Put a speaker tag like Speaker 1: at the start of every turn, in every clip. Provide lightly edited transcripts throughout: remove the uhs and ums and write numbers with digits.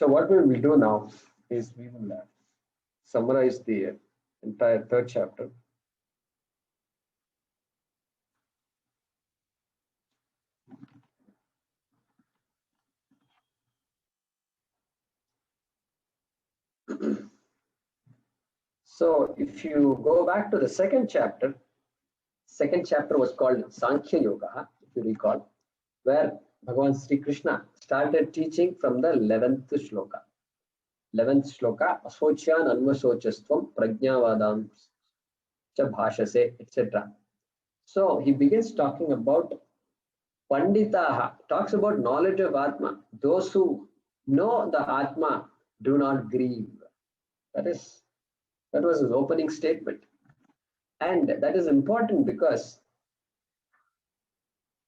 Speaker 1: So what we will do now is we will summarize the entire third chapter. So if you go back to the second chapter was called Sankhyayoga, if you recall, where Bhagavan Sri Krishna started teaching from the 11th shloka. 11th shloka, Asocyan Anvasochastvam Prajnavadam Cha Bhashase, etc. So he begins talking about Panditaha, talks about knowledge of Atma. Those who know the Atma do not grieve. That was his opening statement. And that is important because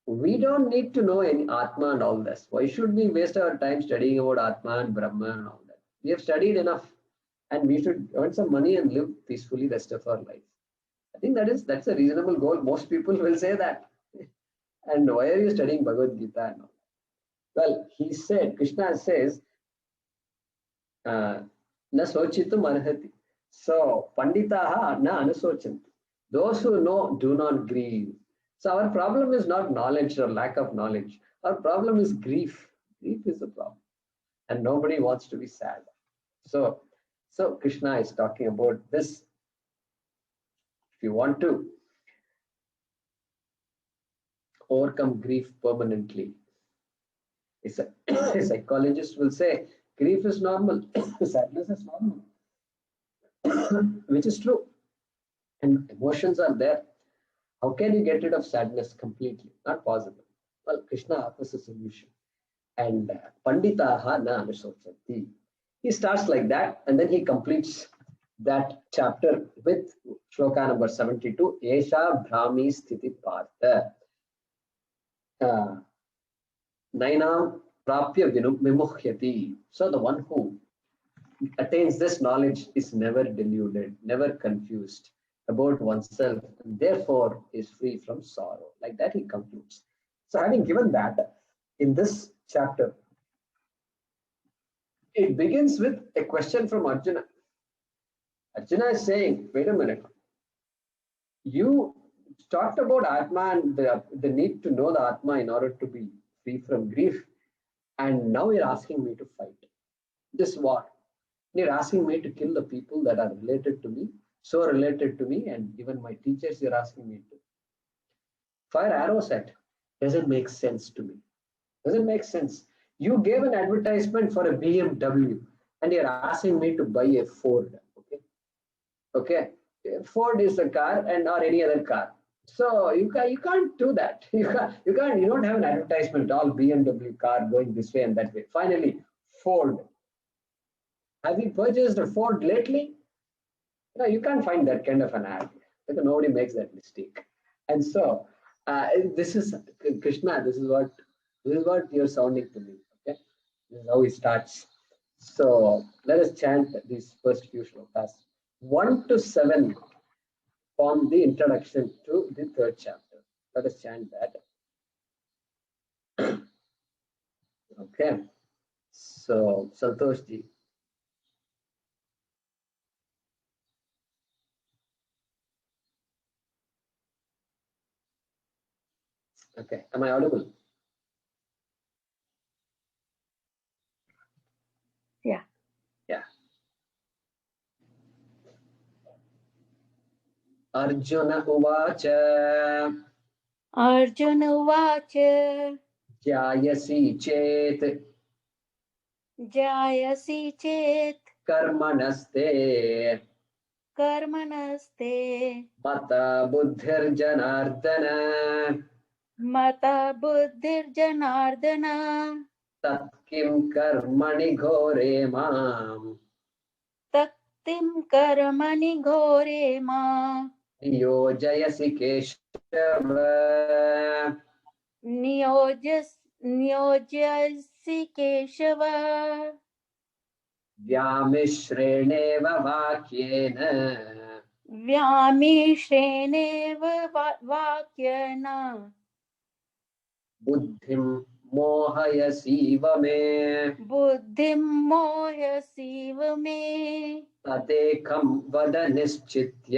Speaker 1: we don't need to know any Atma and all this. Why should we waste our time studying about Atma and Brahma and all that? We have studied enough and we should earn some money and live peacefully the rest of our life. I think that's a reasonable goal. Most people will say that. And why are you studying Bhagavad Gita and all that? Well, he said, Krishna says, na sochitum arhati. So, panditaha na anusochanti. Those who know do not grieve. So our problem is not knowledge or lack of knowledge. Our problem is grief. Grief is the problem. And nobody wants to be sad. So Krishna is talking about this. If you want to overcome grief permanently, a psychologist will say grief is normal, sadness is normal, which is true. And emotions are there. How can you get rid of sadness completely? Not possible. Well, Krishna offers a solution. And Panditaha na anusochanti. He starts like that and then he completes that chapter with Shloka number 72. Esha Brahmi Sthiti Partha. Nainam Prapya Vimuhyati. So the one who attains this knowledge is never deluded, never confused about oneself, and therefore is free from sorrow. Like that he concludes. So having given that, in this chapter, it begins with a question from Arjuna. Arjuna is saying, wait a minute, you talked about Atma and the need to know the Atma in order to be free from grief, and now you're asking me to fight this war. You're asking me to kill the people that are related to me, so related to me, and even my teachers you're asking me to fire arrows at. Doesn't make sense to me. Doesn't make sense. You gave an advertisement for a BMW and you're asking me to buy a Ford. Okay. Ford is a car and or any other car. So you can't do that. You don't have an advertisement, all BMW car going this way and that way. Finally, Ford. Have you purchased a Ford lately? No, you can't find that kind of an ad. Because nobody makes that mistake. And so this is Krishna. This is what you're sounding to me. Okay, this is how he starts. So let us chant these first few shlokas. 1 to 7 form the introduction to the third chapter. Let us chant that. Okay. So Santosh ji. Okay, am I audible?
Speaker 2: Yeah.
Speaker 1: Arjuna uvacha.
Speaker 2: Arjuna uvacha.
Speaker 1: Jayasi chet.
Speaker 2: Jayasi chet.
Speaker 1: Karmanaste.
Speaker 2: Karmanaste.
Speaker 1: Mata buddhir janardana.
Speaker 2: Mata buddhir janardana.
Speaker 1: Tat kim karmani ghore mam.
Speaker 2: Taktim karmani ghore ma.
Speaker 1: Niyojayasi keshava.
Speaker 2: Niyojayasi keshava.
Speaker 1: Vyamishreneva vakyena.
Speaker 2: Vyamishreneva vakyena.
Speaker 1: Buddhim मोहयसीव मे
Speaker 2: बुद्धिं मोहसीव मे
Speaker 1: तदेकं वद निश्चित्य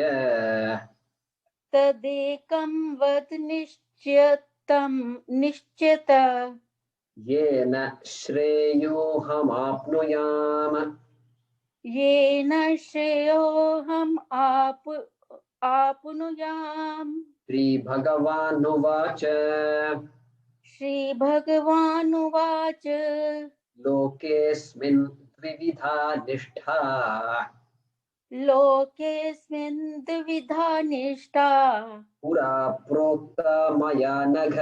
Speaker 2: तदेकं वद निश्चित
Speaker 1: येन श्रेयोऽहमाप्नुयाम्
Speaker 2: येन श्रेयोऽहम् आप्नुयाम्
Speaker 1: श्रीभगवानुवाच
Speaker 2: श्रीभगवानुवाच
Speaker 1: लोकेऽस्मिन् द्विविधा निष्ठा
Speaker 2: लोकेऽस्मिन् द्विविधा निष्ठा
Speaker 1: पुरा प्रोक्ता मया नघ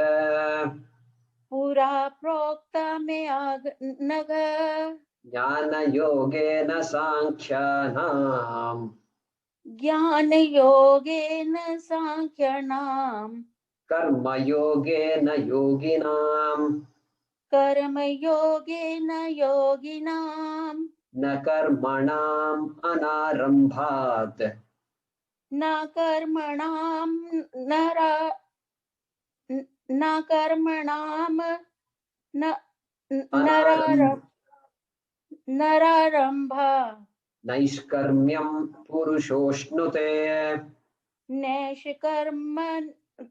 Speaker 2: पुरा प्रोक्ता मया नघ
Speaker 1: ज्ञानयोगेन साङ्ख्यानाम्
Speaker 2: ज्ञानयोगेन साङ्ख्यानाम्
Speaker 1: कर्मयोगेन योगिनाम्
Speaker 2: कर्मयोगेन योगिनाम्
Speaker 1: न कर्मणाम् अनारम्भात्
Speaker 2: न कर्मणाम् न कर्मणाम् नरारम्भ
Speaker 1: नैष्कर्म्यम् पुरुषोऽश्नुते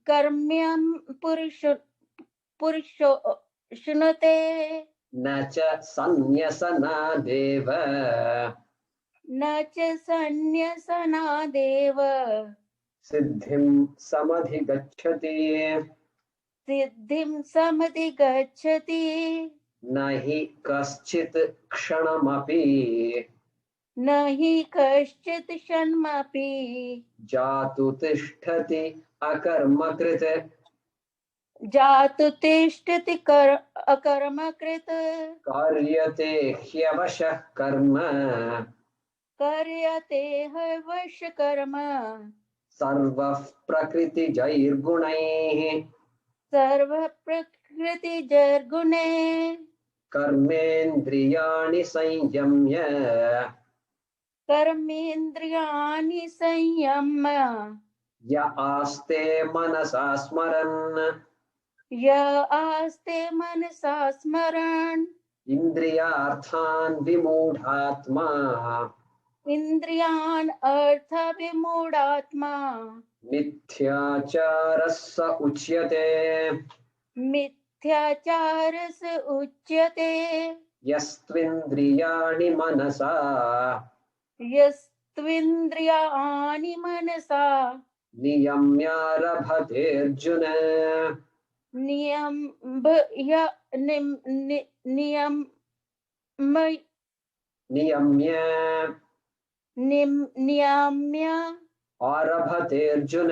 Speaker 2: कर्म्यं पुरुषो शुनते
Speaker 1: न च सन्न्यसनादेव
Speaker 2: न च सन्न्यसनादेव
Speaker 1: सिद्धिं समधिगच्छति
Speaker 2: सिद्धिं समधिगच्छति
Speaker 1: न हि कश्चित् क्षणमपि
Speaker 2: न हि कश्चित् क्षणमपि
Speaker 1: जातु तिष्ठति अकर्मकृत्
Speaker 2: जातु तिष्ठति अकर्मकृत्
Speaker 1: कार्यते ह्यवशः कर्म
Speaker 2: कर्यते ह्यवशकर्म
Speaker 1: सर्वः प्रकृतिजैर्गुणैः
Speaker 2: सर्वप्रकृतिजैर्गुणे
Speaker 1: कर्मेन्द्रियाणि संयम्य
Speaker 2: कर्मेन्द्रियाणि संयम्य
Speaker 1: य आस्ते मनसा स्मरन्
Speaker 2: य आस्ते मनसा स्मरन्
Speaker 1: इन्द्रियार्थान् विमूढात्मा
Speaker 2: इन्द्रियान् अर्थविमूढात्मा
Speaker 1: मिथ्याचारः स उच्यते
Speaker 2: मिथ्याचारस उच्यते
Speaker 1: यस्त्विन्द्रियाणि मनसा
Speaker 2: यस्त्विन्द्रियाणि मनसा
Speaker 1: नियम्यारभतेऽर्जुन नियम्य
Speaker 2: नियम्य
Speaker 1: आरभतेऽर्जुन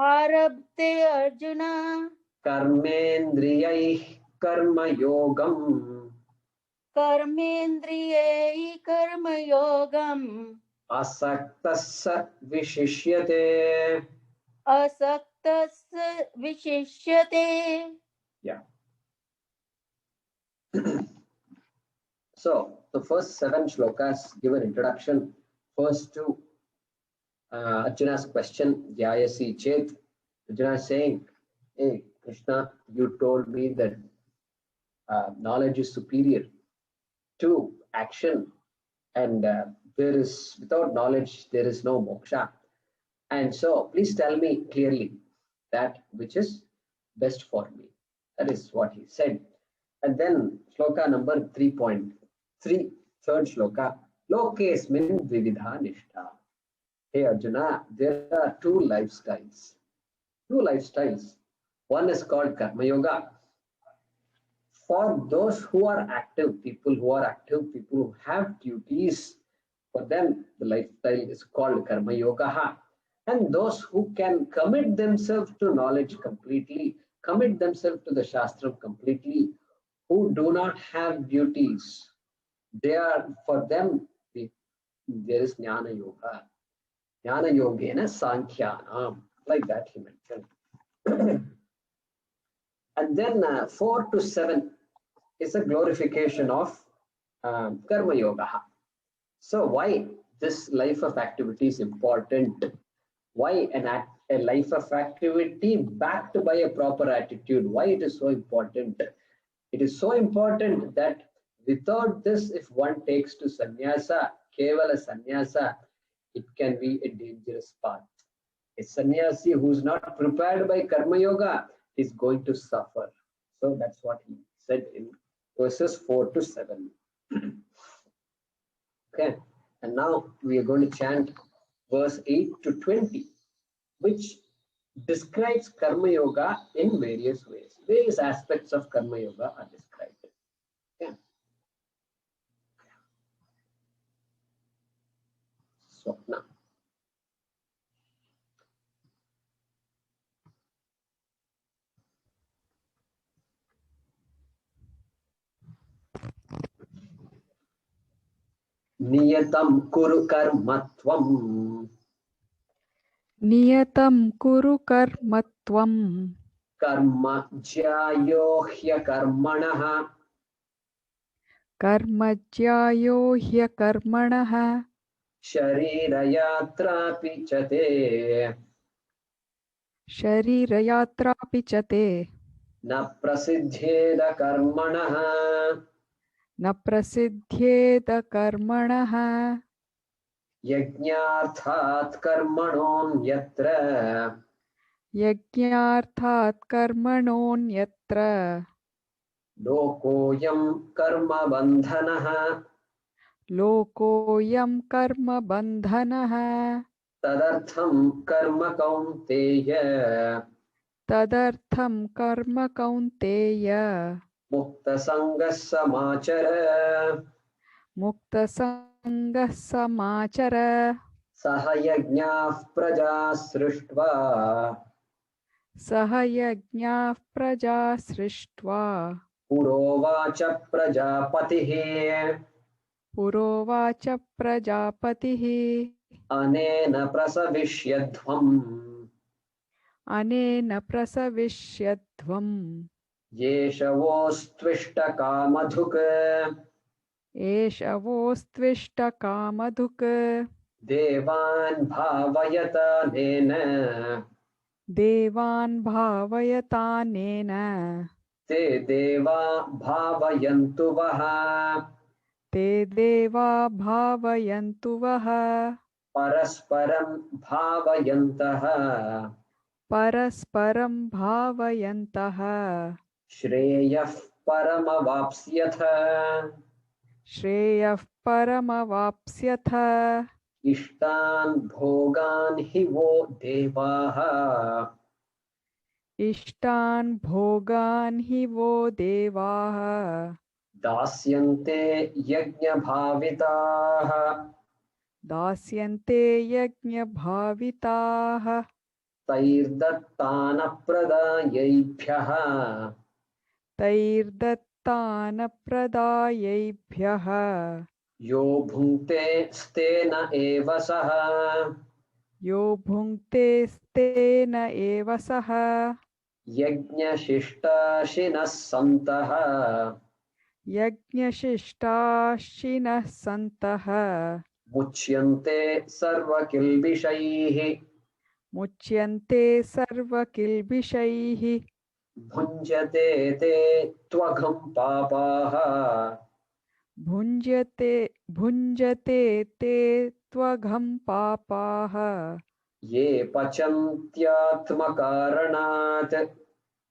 Speaker 2: आरभते अर्जुन
Speaker 1: कर्मेन्द्रियैः कर्मयोगम्
Speaker 2: कर्मेन्द्रियैः कर्मयोगम्
Speaker 1: असक्तः स विशिष्यते
Speaker 2: असक्तस्य विशिष्यते.
Speaker 1: Yeah. So the first 7 shlokas give an introduction first to Arjuna's question, Jayasi Chet. Arjuna is saying, hey Krishna, you told me that knowledge is superior to action, and there is, without knowledge there is no moksha, and so please tell me clearly that which is best for me. That is what he said. And then shloka number 3.3, third shloka, lokesmin vividha nishtha. Hey Arjuna, there are two lifestyles. One is called Karmayoga. For those who are active, people who have duties, for them the lifestyle is called Karmayoga. And those who can commit themselves to knowledge completely, commit themselves to the Shastra completely, who do not have duties, for them there is Jnanayoga. Jnanayogena Sankhyanam, like that he mentioned. And then 4 to 7 is a glorification of Karma Yoga. So why this life of activity is important? Why a life of activity backed by a proper attitude? Why it is so important? It is so important that without this, if one takes to sannyasa, kevala sannyasa, it can be a dangerous path. A sannyasi who is not prepared by Karmayoga is going to suffer. So that's what he said in verses 4 to 7. Okay, and now we are going to chant verse 8 to 20, which describes Karmayoga in various ways. Various aspects of Karmayoga are described. Okay. So now. Niyatam kuru karmatvam.
Speaker 3: Niyatam kuru karmatvam.
Speaker 1: Karma jyayo hya karmanaha.
Speaker 3: Karmajyayo hyakarmanaha.
Speaker 1: Sharirayatra pichate.
Speaker 3: Sharirayatra pichate.
Speaker 1: Na prasidhyeda karmanaha.
Speaker 3: Na prasidhyeda karmanaha.
Speaker 1: Yajnarthat karmanon yatra.
Speaker 3: Yagyarthat karmanonyatra.
Speaker 1: Lokoyam karma bandhanaha.
Speaker 3: Lokoyam karma bandhanaha.
Speaker 1: Tadartham karma kaunteya.
Speaker 3: Tadartham karma kaunteya.
Speaker 1: Mukta sangha samachara.
Speaker 3: Mukta sangha samachara.
Speaker 1: Sahayajñah praja srishtva.
Speaker 3: Sahayajñah praja srishtva.
Speaker 1: Purovacha prajapatihi.
Speaker 3: Purovacha prajapatihi.
Speaker 1: Anena prasavishyadhvam.
Speaker 3: Anena prasavishyadhvam.
Speaker 1: Yeshavostvishta kamadhuk.
Speaker 3: Eshavostvishta kamadhuk.
Speaker 1: Devan bhavayata nena.
Speaker 3: Devan bhavayatanena.
Speaker 1: Te deva bhavayantu vaha.
Speaker 3: Te deva bhavayantu vaha.
Speaker 1: Parasparam bhavayantaha.
Speaker 3: Parasparam bhavayantaha.
Speaker 1: Shreyah paramavapsyatha.
Speaker 3: Shreyah paramavapsyatha.
Speaker 1: Ishtan bhogan hivo devaha.
Speaker 3: Ishtan bhogan hivo devaha.
Speaker 1: Dasyante yajna bhavitaha.
Speaker 3: Dasyante yajna bhavitaha.
Speaker 1: Tairdattana pradayebhyaha.
Speaker 3: Tairdattana pradayebhyaha.
Speaker 1: Yo bhunte stena eva saha.
Speaker 3: Yo bhunkte stena eva saha.
Speaker 1: Yajna shishta shinas santaha.
Speaker 3: Yajna shishtashinah santaha.
Speaker 1: Muchyante sarva kilbishaihi.
Speaker 3: Muchyante sarva kilbishaihi.
Speaker 1: Bhunjate te tvagam papaha.
Speaker 3: Bhunjate te tvagham papaha.
Speaker 1: Ye pachantyatma karanat.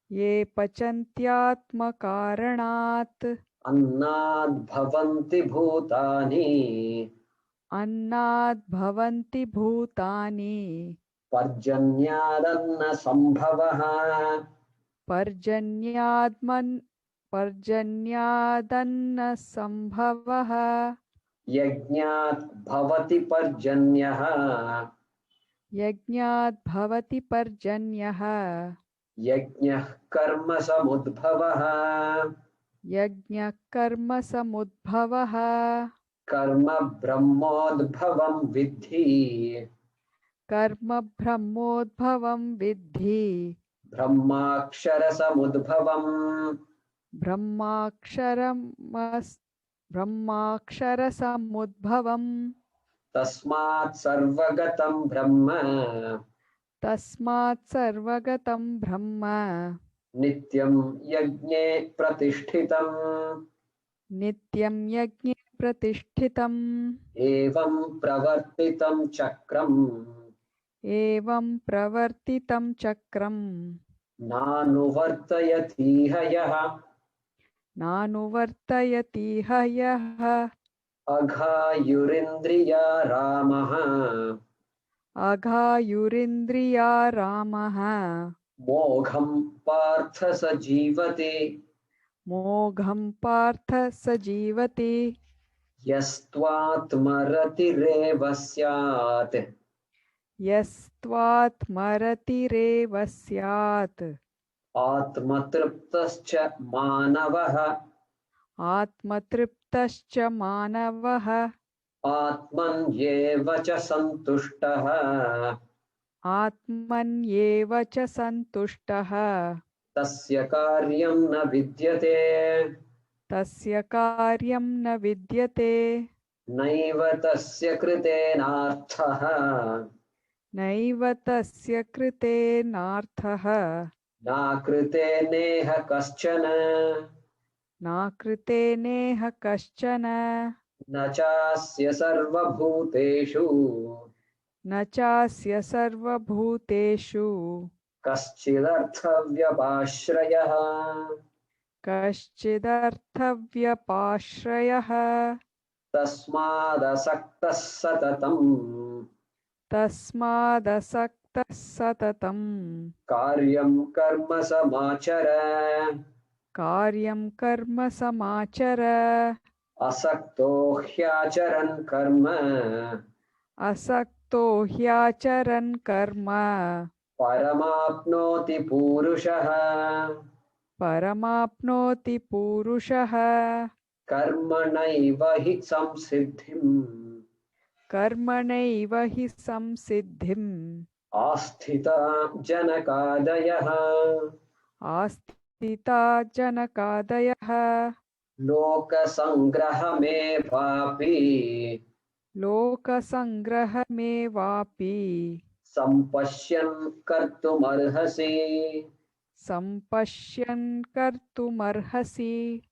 Speaker 3: Ye pachantyatma karanat.
Speaker 1: Annad bhavanti bhutani.
Speaker 3: Annad bhavanti bhutani.
Speaker 1: Parjanyadanna sambhavaha.
Speaker 3: Parjanyadanna sambhavaha.
Speaker 1: Yajnat bhavati parjanyaha.
Speaker 3: Yajnat bhavati parjanyaha.
Speaker 1: Yajnah karma samudbhavaha.
Speaker 3: Yajna karma samudbhavaha.
Speaker 1: Karma brahmodbhavam vidhi.
Speaker 3: Karma brahmodbhavam vidhi.
Speaker 1: Brahmakshara samudbhavam.
Speaker 3: Brahmakshara samudbhavam.
Speaker 1: Tasmat sarvagatam brahma.
Speaker 3: Tasmat sarvagatam brahma.
Speaker 1: Nityam yajne pratishthitam.
Speaker 3: Nityam yajne pratishtitam.
Speaker 1: Evam pravartitam chakram.
Speaker 3: Evam pravartitam chakram.
Speaker 1: Nanuvartayati hayah.
Speaker 3: Nanuvartayati hayah.
Speaker 1: Aghayurindriya Ramaha.
Speaker 3: Aghayurindriya Ramaha.
Speaker 1: Mogham partha sajivate.
Speaker 3: Mogham partha sajivati.
Speaker 1: Yastvatmaratirev syat.
Speaker 3: Yastvatmaratirev syat.
Speaker 1: Atmatriptascha manavah.
Speaker 3: Atmatriptascha manavah.
Speaker 1: Atmanyeva cha santushtah.
Speaker 3: Atmanyeva cha santushtaha.
Speaker 1: Tasya karyam na vidyate.
Speaker 3: Tasya karyam na vidyate.
Speaker 1: Naiva tasya kritenarthah.
Speaker 3: Naiva tasya krite narthaha.
Speaker 1: Na krite neha kaschana.
Speaker 3: Na krite neha kaschana.
Speaker 1: Na chasya sarvabhuteshu.
Speaker 3: Na chasya sarva bhuteshu.
Speaker 1: Kaschidarthavyapashrayah.
Speaker 3: Kaschidarthavyapashrayah.
Speaker 1: Tasmadasaktas satatam.
Speaker 3: Tasmadasaktas satatam.
Speaker 1: Karyam karma samachara.
Speaker 3: Karyam karma samachara.
Speaker 1: Asakto hyacharan karma.
Speaker 3: Asakto hyacharan karma.
Speaker 1: Paramapnoti purushah.
Speaker 3: Paramapnoti purushaha.
Speaker 1: Karmanaiva hi samsiddhim.
Speaker 3: Karmanaiva hi samsiddhim.
Speaker 1: Asthita janakadayah.
Speaker 3: Astita janakadayah.
Speaker 1: Lokasangrahame vapi.
Speaker 3: Lokasangrahamevapi.
Speaker 1: Sampashyan kartumarhasi.
Speaker 3: Sampashyan kartumarhasi.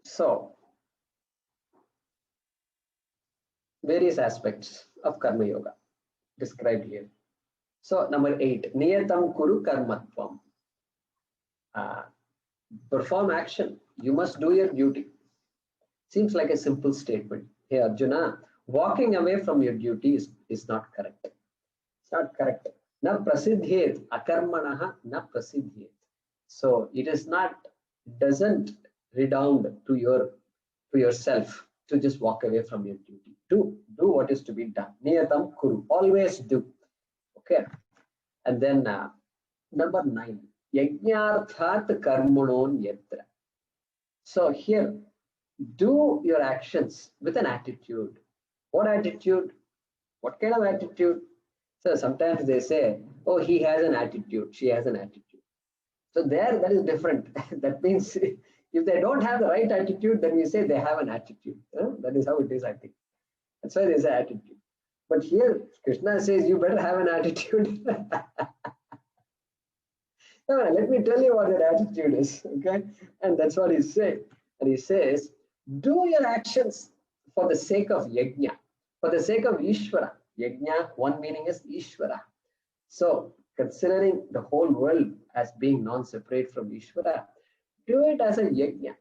Speaker 1: So, various aspects of Karma Yoga described here. So, number 8, Niyatam Kuru Karmatvam. Perform action. You must do your duty. Seems like a simple statement. Hey Arjuna, walking away from your duty is not correct. It's not correct. Na prasidhyet, akarmanaha na prasidhyet. So it is not, doesn't redound to yourself to just walk away from your duty. Do what is to be done. Niyatam kuru. Always do. Okay. And then number 9. Yajnarthat karmanon yatra. So here, do your actions with an attitude. What attitude? What kind of attitude? So sometimes they say, oh, he has an attitude, she has an attitude. So there, that is different. That means if they don't have the right attitude, then we say they have an attitude. That is how it is, I think. That's why there's an attitude. But here, Krishna says, you better have an attitude. No, let me tell you what that attitude is, okay? And that's what he's saying. And he says, do your actions for the sake of Yagya, for the sake of Ishwara. Yagya, one meaning is Ishwara. So, considering the whole world as being non-separate from Ishwara, do it as a Yagya.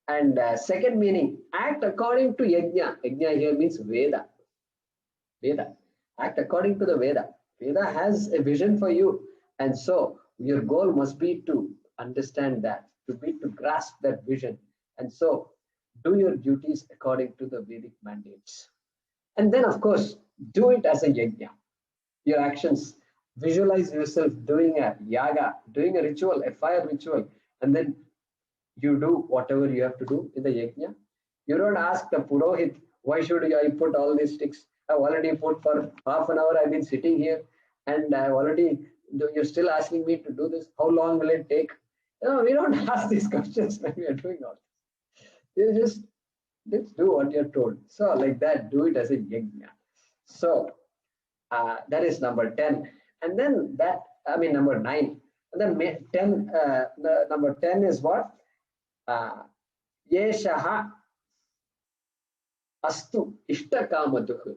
Speaker 1: And second meaning, act according to Yagya. Yagya here means Veda. Veda. Act according to the Veda. Veda has a vision for you. And so, your goal must be to understand that, to grasp that vision. And so, do your duties according to the Vedic mandates. And then, of course, do it as a Yagya. Your actions, visualize yourself doing a yaga, doing a ritual, a fire ritual, and then you do whatever you have to do in the Yagya. You don't ask the Purohit, why should I put all these sticks? I've already put for half an hour, I've been sitting here, and I've already, you're still asking me to do this. How long will it take? We don't ask these questions when we are doing all this. You just let's do what you're told. So like that, do it as a yagya. So that is number 10. And then number 9. And then 10, the number 10 is what? Yeshaha astu ishtakamaduh.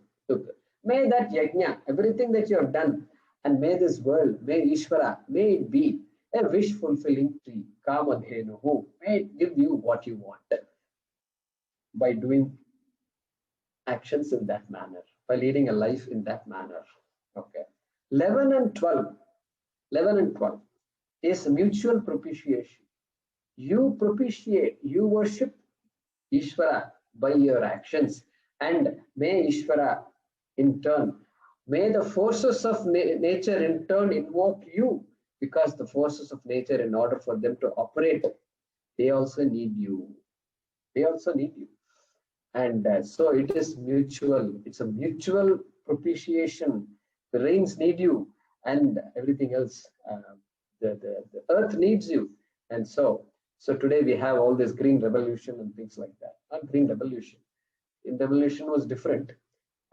Speaker 1: May that yajna, everything that you have done, and may this world, may Ishwara, may it be a wish fulfilling tree. Kamadhenuhu. May it give you what you want by doing actions in that manner, by leading a life in that manner. Okay. 11 and 12 is mutual propitiation. You propitiate, you worship Ishwara by your actions, and may Ishwara in turn, may the forces of nature in turn invoke you, because the forces of nature, in order for them to operate, they also need you. They also need you. And so it is mutual. It's a mutual propitiation. The rains need you, and everything else. The earth needs you. And so today we have all this green revolution and things like that. Not green revolution. In revolution was different.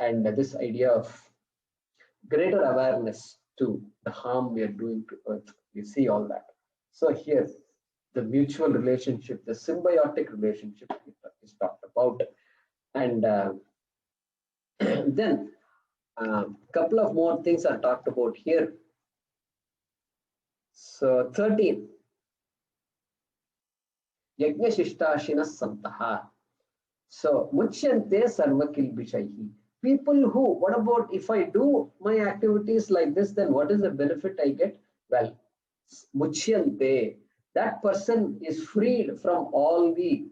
Speaker 1: And this idea of greater awareness to the harm we are doing to earth. We see all that. So here, the mutual relationship, the symbiotic relationship is talked about. And then a couple of more things are talked about here. So 13. Yagya Shishtashina Santaha. So Muchyante Sarvakilbishaihi. People who, what about if I do my activities like this, then what is the benefit I get? Well, Muchyante, that person is freed from all the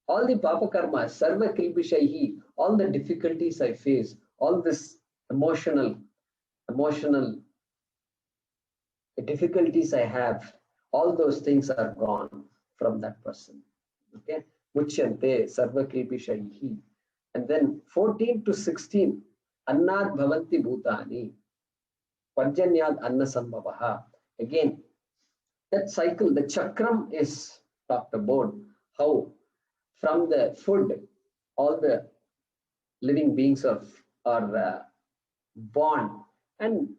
Speaker 1: papa karma, sarva kilbishaihi, all the difficulties I face, all this emotional difficulties I have, all those things are gone from that person. Okay, Muchyante sarva kilbishaihi. And then 14 to 16, Annad bhavanti bhutani, Parjanyad anna sambhavaha. Again, that cycle, the chakram is talked about, how from the food, all the living beings are born. And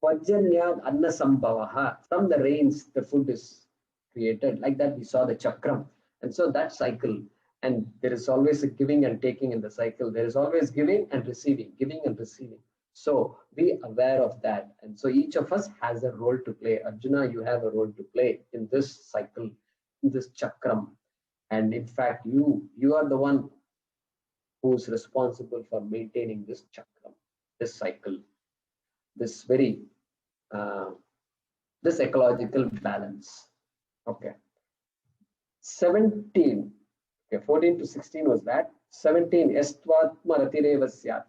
Speaker 1: Vajanyad Anna Sambhavaha, from the rains, the food is created. Like that, we saw the chakram. And so that cycle, and there is always a giving and taking in the cycle. There is always giving and receiving, giving and receiving. So be aware of that. And so each of us has a role to play. Arjuna, you have a role to play in this cycle, in this chakram. And in fact, you are the one who is responsible for maintaining this chakram, this cycle, this very this ecological balance. Okay. 17. Okay, 14 to 16 was that. 17, Estvatma Ratireva Syat.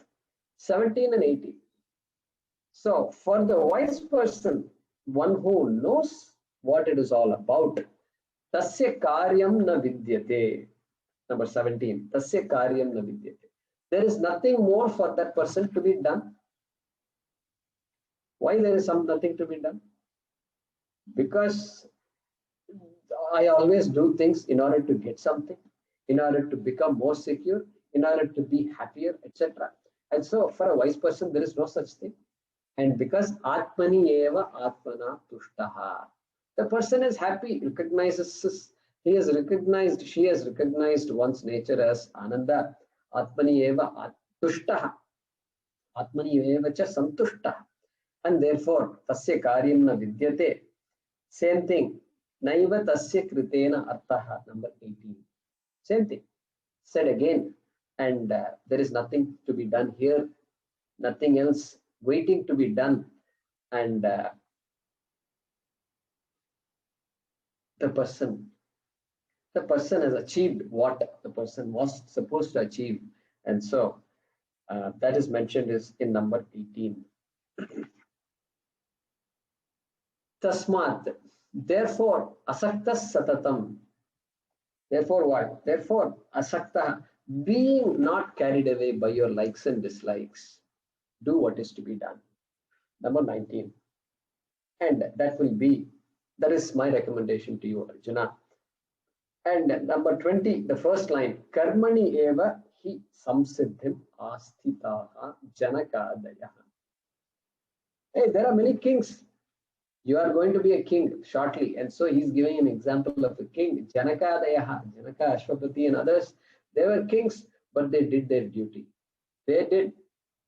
Speaker 1: 17 and 18. So for the wise person, one who knows what it is all about, Tasya karyam na vidyate. Number 17. Tasya karyam na vidyate. There is nothing more for that person to be done. Why there is nothing to be done? Because I always do things in order to get something, in order to become more secure, in order to be happier, etc. And so for a wise person, there is no such thing. And because Atmani eva Atmana tushtaha. The person is happy, she has recognized one's nature as Ananda. Atmani eva tushtaha. Atmani eva cha santushtaha. And therefore, tasya karyam na vidyate. Same thing. Naiva tasya kritena artaha. Number 18. Same thing. Said again. And there is nothing to be done here. Nothing else waiting to be done. And the person has achieved what the person was supposed to achieve. And so that is mentioned is in number 18. Tasmat. Therefore, asakta satatam. Therefore what? Therefore, asakta, being not carried away by your likes and dislikes. Do what is to be done. Number 19. And that is my recommendation to you, Arjuna. And number 20, the first line, Karmani eva hi samsiddhim asthitaha janakadaya. Hey, there are many kings. You are going to be a king shortly. And so he's giving an example of a king, Janakadayaha, Janaka, Ashwapati and others. They were kings, but they did their duty. They did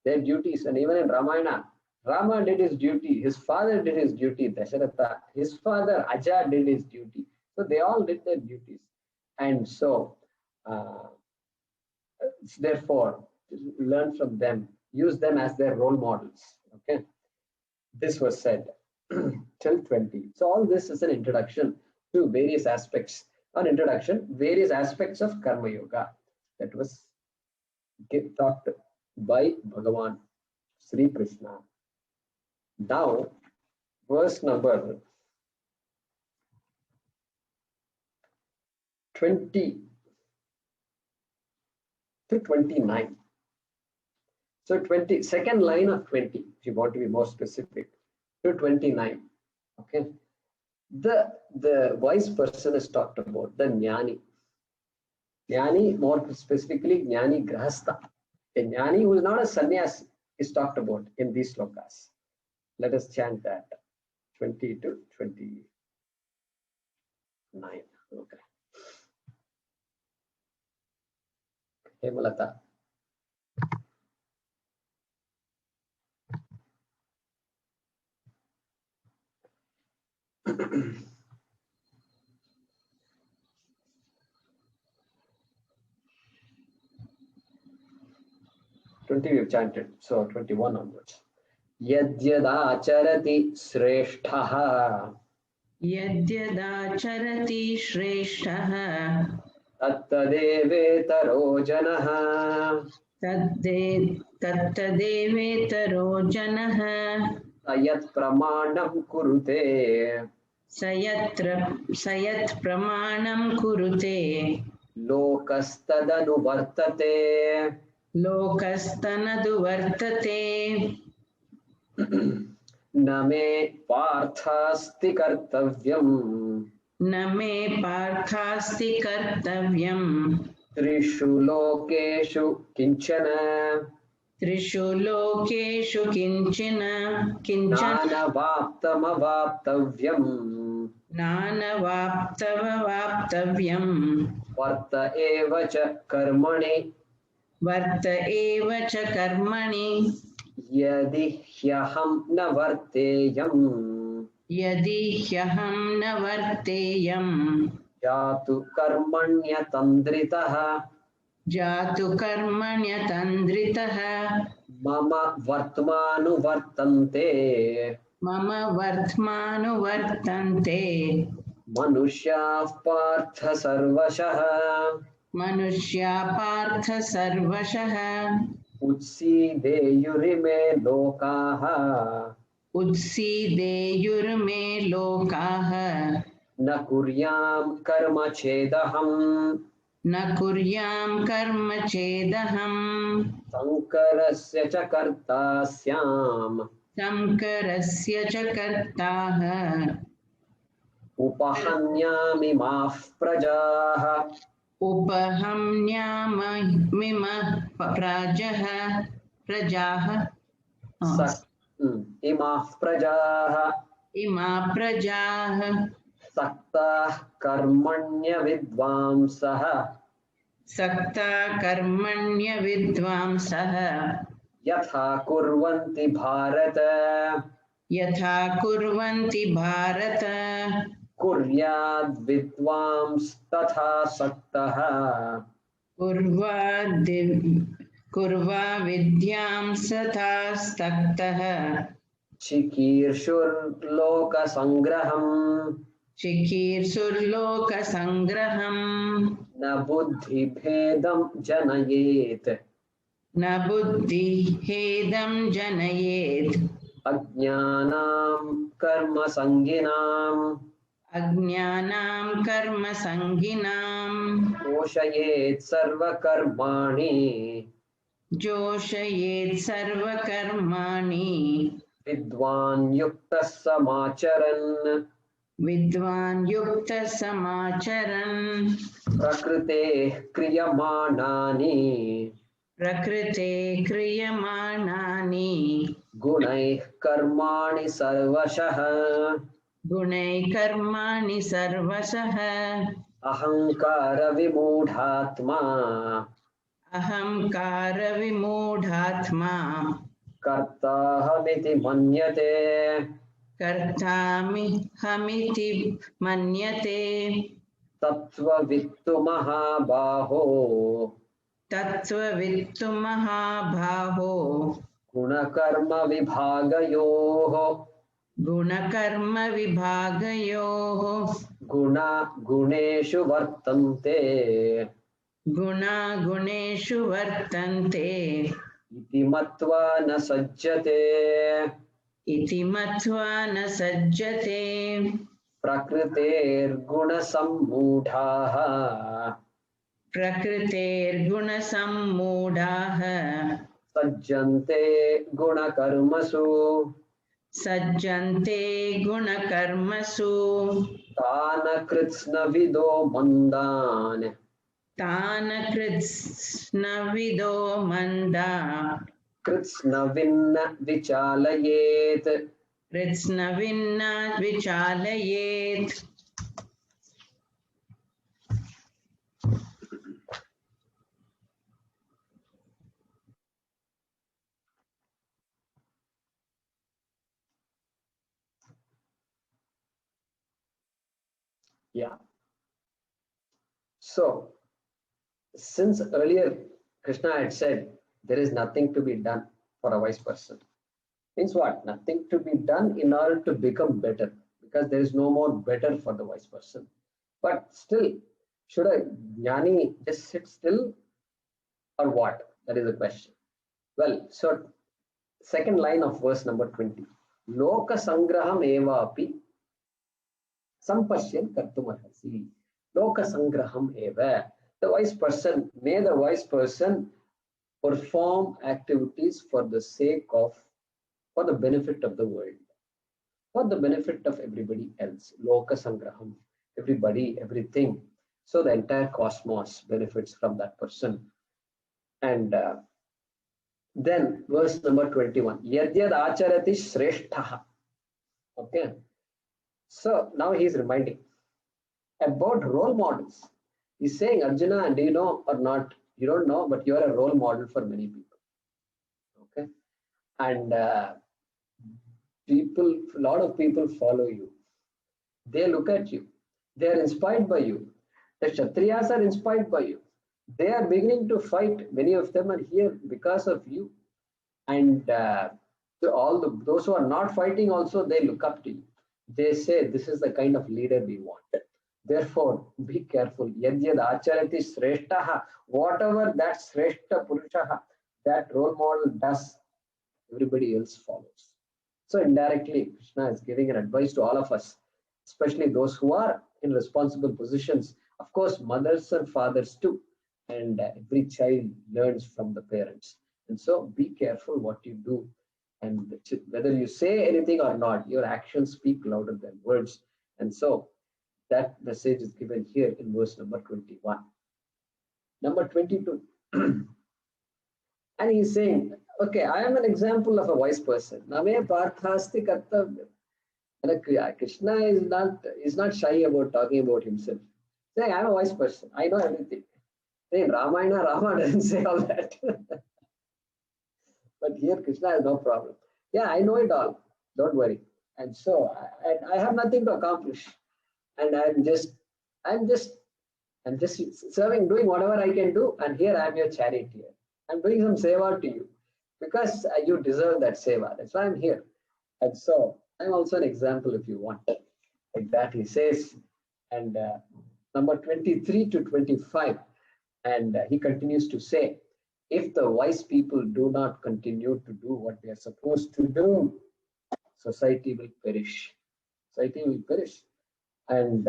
Speaker 1: their duties. And even in Ramayana, Rama did his duty. His father did his duty, Dasharatha. His father, Aja, did his duty. So they all did their duties. And so, therefore, learn from them. Use them as their role models. Okay. This was said till 20. So all this is an introduction to various aspects. Various aspects of Karma Yoga that was taught by Bhagavan Sri Krishna. Now, verse number 20 to 29. So second line of 20, if you want to be more specific, to 29. Okay. The wise person is talked about, the Jnani. Jnani, more specifically, Jnani Grahastha. A Jnani who is not a sanyasi is talked about in these slokas. Let us chant that. 20 to 29. Okay. Hemalata. We have chanted, so 21 onwards. Yadyadacharati shreshtaha.
Speaker 4: Yadyadacharati shreshtaha.
Speaker 1: Tattadevetaro janaha.
Speaker 4: Tattadevetaro janaha.
Speaker 1: Sayat pramanam kurute.
Speaker 4: Sayat pramanam kurute.
Speaker 1: Lokastadanu vartate.
Speaker 4: Lokastanadu vartate.
Speaker 1: Name parthasti kartavyam.
Speaker 4: Name parthasti kartavyam.
Speaker 1: Trishu lokeshu kinchana.
Speaker 4: Trishu lokeshu kinchana.
Speaker 1: Nanavaptamavaptavyam.
Speaker 4: Nanavaptavaptavyam.
Speaker 1: Varta eva cha karmani.
Speaker 4: Varta eva cha karmani.
Speaker 1: Yadi hyaham na varteyam.
Speaker 4: Yadi hyaham na varteyam.
Speaker 1: Jatu karmanya tandritaha.
Speaker 4: Jatu karmanya tandritaha.
Speaker 1: Mama vartmanu vartante.
Speaker 4: Mama vartmanu vartante.
Speaker 1: Manushya partha sarvashaha.
Speaker 4: Manushya partha sarvashaha.
Speaker 1: Utsideyurime lokaha.
Speaker 4: Utsideyurme lokaha.
Speaker 1: Na kuryam karma chedaham.
Speaker 4: Na kuryam karma chedaham.
Speaker 1: Sankarasya cha kartasyam.
Speaker 4: Samkarasya cha kartaha.
Speaker 1: Upahanyami maf prajaha.
Speaker 4: Upahamnyamimah prajaha.
Speaker 1: Imaf prajaha.
Speaker 4: Ima prajaha.
Speaker 1: Saktah karmanya vidvamsaha.
Speaker 4: Sakta karmanya vidvamsaha.
Speaker 1: Yatha kurvanti bharata.
Speaker 4: Yatha kurvanti bharata.
Speaker 1: Kuryad vidvams tatha saktaha.
Speaker 4: Kurva vidyam satha staktaha.
Speaker 1: Chikirshur loka sangraham.
Speaker 4: Shikir surloka sangraham.
Speaker 1: Na buddhi bhedam janayet.
Speaker 4: Na buddhi hedam janayet.
Speaker 1: Ajnanam karma sanginam.
Speaker 4: Ajnanam karma sanginam.
Speaker 1: Koshayet sarva karmani.
Speaker 4: Joshayet sarva karmani.
Speaker 1: Vidwan yukta samacharan
Speaker 4: Vidvan yukta samacharan
Speaker 1: prakrite kriyamanani
Speaker 4: prakrite kriyamanani
Speaker 1: gunaih karmani sarvashah
Speaker 4: gunai karmani sarvasah
Speaker 1: ahankara vimudhatma
Speaker 4: ahamkara vimudhatma
Speaker 1: kartahamiti manyate
Speaker 4: kartami hamiti manyate
Speaker 1: tattva vittu mahabaho
Speaker 4: tattva vittu mahabhaho
Speaker 1: gunakarma vibhagayoho
Speaker 4: gunakarma vibhagayoh
Speaker 1: guna guneshu vartante
Speaker 4: guna guneshu vartante
Speaker 1: iti matva na sajjate
Speaker 4: iti matva na sajjate
Speaker 1: prakriter guna sammudhaha
Speaker 4: prakriter guna sammudhaah
Speaker 1: sajjante guna karmasu
Speaker 4: sajjante guna karmasu
Speaker 1: tana kritsna vido mandan
Speaker 4: tana kritsna vido manda
Speaker 1: kritsna vinna vichalayet.
Speaker 4: kritsna vinna vichalayet.
Speaker 1: Yeah. So, since earlier Krishna had said there is nothing to be done for a wise person, means what? Nothing to be done in order to become better, because there is no more better for the wise person. But still, should a jnani just sit still or what? That is the question. Well, so second line of verse number 20. Loka sangraham eva api sampashyan kartumarhasi. Loka sangraham eva. The wise person, may the wise person perform activities for the sake of, for the benefit of the world, for the benefit of everybody else. Loka sangraham, everybody, everything. So the entire cosmos benefits from that person. And then verse number 21. Yadyad acharati shreshtaha. Okay. So now he is reminding about role models. He's saying, Arjuna, do you know or not? You don't know, but you're a role model for many people. Okay. And people, a lot of people follow you. They look at you. They are inspired by you. The Kshatriyas are inspired by you. They are beginning to fight. Many of them are here because of you. And those who are not fighting also, they look up to you. They say, this is the kind of leader we want. Therefore, be careful. Yadyad acharati sreshtaha. Whatever that sreshta purushaha, that role model does, everybody else follows. So indirectly, Krishna is giving an advice to all of us, especially those who are in responsible positions. Of course, mothers and fathers too. And every child learns from the parents. And so be careful what you do. And whether you say anything or not, your actions speak louder than words. And so that message is given here in verse number 21. Number 22. And he's saying, okay, I am an example of a wise person. Name parthasti kartavya. Krishna is not shy about talking about himself. Saying, I'm a wise person. I know everything. In Ramayana, Rama doesn't say all that. But here Krishna has no problem. Yeah, I know it all. Don't worry. And so I have nothing to accomplish. And I'm just serving, doing whatever I can do. And here I'm your charioteer. I'm doing some seva to you because you deserve that seva. That's why I'm here. And so I'm also an example if you want. Like that he says. And number 23 to 25. And he continues to say, if the wise people do not continue to do what they are supposed to do, society will perish. Society will perish. And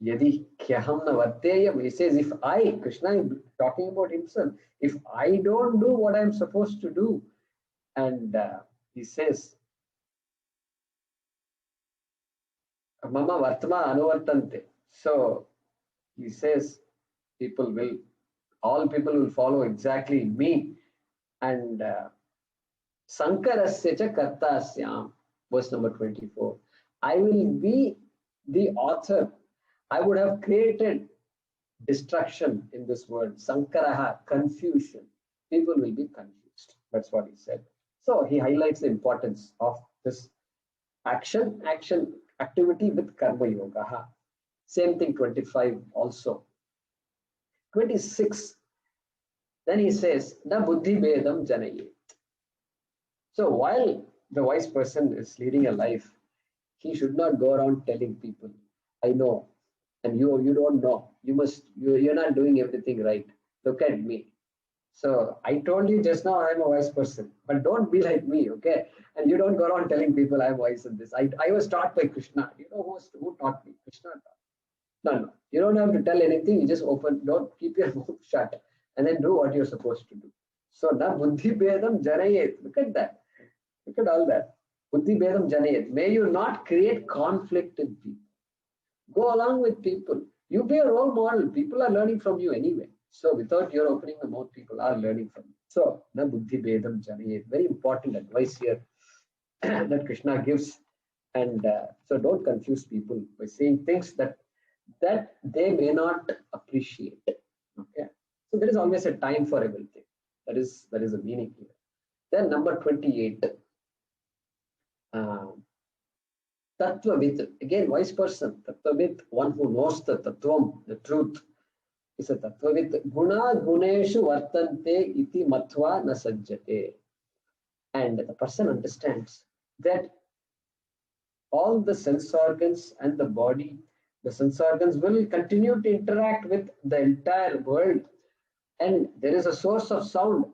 Speaker 1: Yadi khyaham na vatteyam, he says, if I, Krishna is talking about himself, if I don't do what I'm supposed to do, and He says, Mama Vartma Anuvartante. So he says, all people will follow exactly me. And Sankarasya cha kartasyam, verse number 24. I will be the author. I would have created destruction in this world. Sankaraha, confusion. People will be confused. That's what he said. So he highlights the importance of this activity with Karmayoga. Same thing, 25 also. 26. Then he says, Na buddhi bedam janayet. So while the wise person is leading a life, he should not go around telling people, I know, and you don't know. You're not doing everything right. Look at me. So I told you just now I'm a wise person, but don't be like me, okay? And you don't go around telling people I'm wise in this. I was taught by Krishna. You know who taught me? Krishna taught. No. You don't have to tell anything. You just don't keep your mouth shut and then do what you're supposed to do. So na buddhi bedam janayet. Look at that. Look at all that. Buddhi bedam janayet. May you not create conflict in people. Go along with people. You be a role model. People are learning from you anyway. So without your opening the mouth, people are learning from you. So na buddhi bedam janayet. Very important advice here that Krishna gives. And so don't confuse people by saying things that they may not appreciate. Okay. So there is always a time for everything. That is the meaning here. Then number 28. Tattvavit, again wise person. Tattvavit, one who knows the tattvam, the truth, is a tattvavit. Guna guneshu vartante iti matva na sajjate. And the person understands that all the sense organs and the body, the sense organs will continue to interact with the entire world. And there is a source of sound.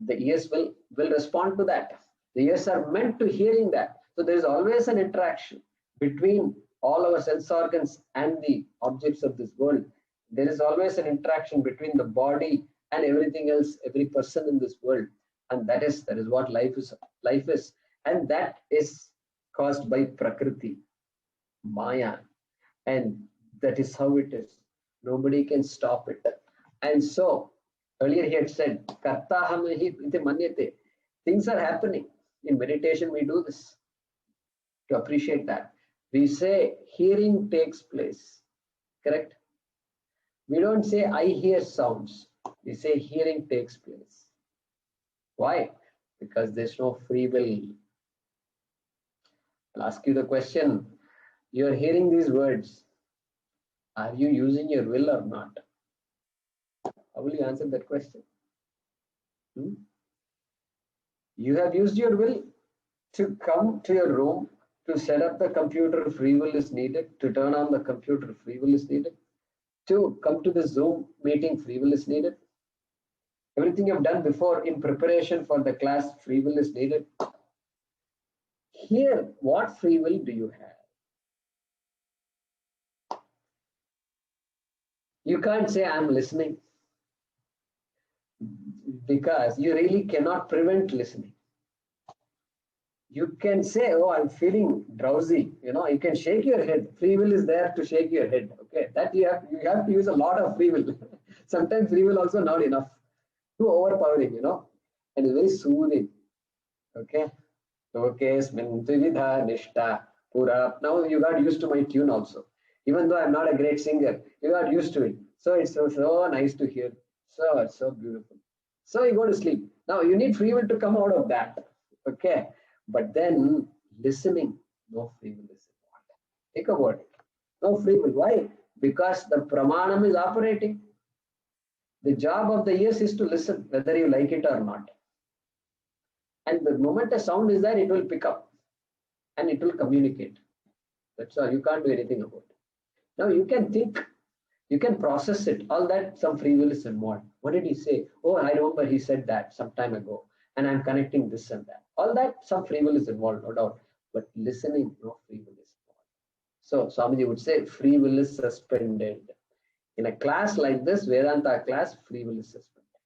Speaker 1: The ears will respond to that. The ears are meant to hearing that. So there is always an interaction between all our sense organs and the objects of this world. There is always an interaction between the body and everything else, every person in this world. And that is what life is. And that is caused by Prakriti, Maya. And that is how it is. Nobody can stop it. And so, earlier he had said, Kartahamahi iti manyate. Things are happening. In meditation, we do this to appreciate that. We say hearing takes place. Correct? We don't say I hear sounds. We say hearing takes place. Why? Because there's no free will. I'll ask you the question. You're hearing these words. Are you using your will or not? How will you answer that question? You have used your will to come to your room, to set up the computer, free will is needed. To turn on the computer, free will is needed. To come to the Zoom meeting, free will is needed. Everything you've done before in preparation for the class, free will is needed. Here, what free will do you have? You can't say, I'm listening, because you really cannot prevent listening. You can say, oh, I'm feeling drowsy. You can shake your head. Free will is there to shake your head. Okay, that you have to use a lot of free will. Sometimes free will also not enough. Too overpowering, and it's very soothing. Okay. Okay, now you got used to my tune also. Even though I'm not a great singer, you got used to it. So it's so nice to hear. So beautiful. So you go to sleep. Now you need free will to come out of that. Okay. But then listening, no free will is involved. Think about it. No free will. Why? Because the pramanam is operating. The job of the ears is to listen, whether you like it or not. And the moment a sound is there, it will pick up and it will communicate. That's all. You can't do anything about it. Now you can think, you can process it. All that, some free will is involved. What did he say? Oh, I remember he said that some time ago, and I'm connecting this and that. All that, some free will is involved, no doubt. But listening, no free will is involved. So Swamiji would say free will is suspended. In a class like this, Vedanta class, free will is suspended.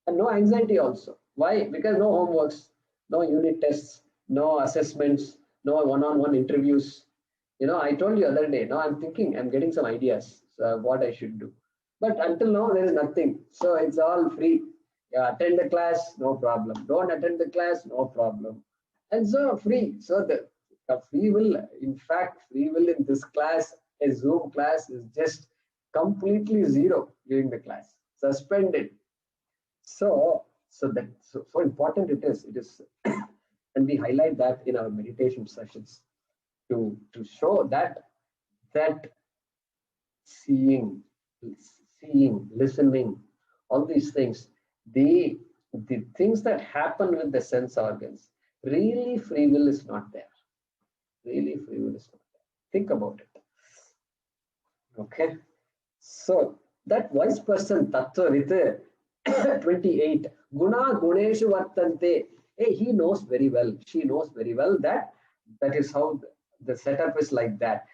Speaker 1: And no anxiety also. Why? Because no homeworks. No unit tests, no assessments, no one-on-one interviews. I told you other day, now I'm thinking, I'm getting some ideas what I should do. But until now, there is nothing. So it's all free. Yeah, attend the class, no problem. Don't attend the class, no problem. And so free. So the free will, in fact, free will in this class, a Zoom class, is just completely zero during the class. Suspended. So important it is. It is, and we highlight that in our meditation sessions to show that seeing, listening, all these things, the things that happen with the sense organs, really free will is not there. Really free will is not there. Think about it. Okay. So that wise person, Tattvavit, 28, Guna Guneshu Vartante. Hey, he knows very well, she knows very well that is how the setup is like that.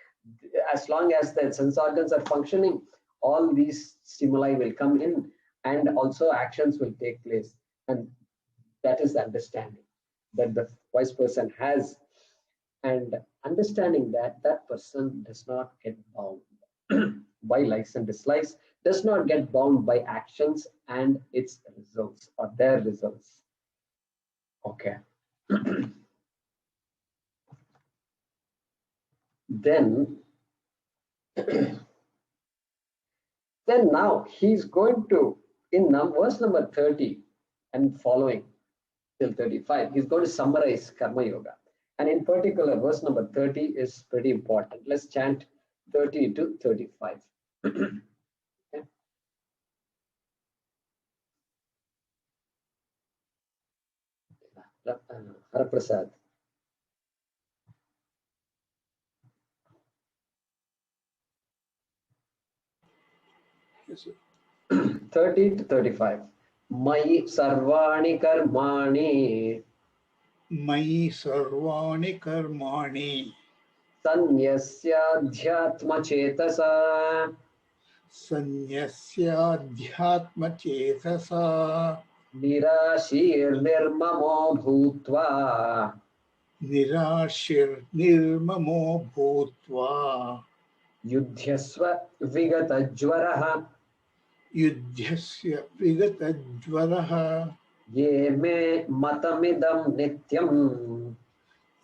Speaker 1: As long as the sense organs are functioning, all these stimuli will come in and also actions will take place. And that is the understanding that the wise person has. And understanding that that person does not get bound by likes and dislikes, does not get bound by actions and its results or their results. Okay. Then now he's going to, in verse number 30 and following till 35, he's going to summarize Karmayoga. And in particular, verse number 30 is pretty important. Let's chant 30 to 35. Okay. Haraprasad.
Speaker 5: Yes, sir.
Speaker 1: 30 to 35. Mayi sarvani karmani
Speaker 5: Mayi sarvani karmani
Speaker 1: sanyasya chetasa
Speaker 5: sanyasya adhyatma chetasa
Speaker 1: nirashir nirmamo bhutva
Speaker 5: nirashir nirmamo bhutva
Speaker 1: yudhyasva vigatajvaraha
Speaker 5: yudhyasya vigatajvaraha
Speaker 1: ye me matamidam nityam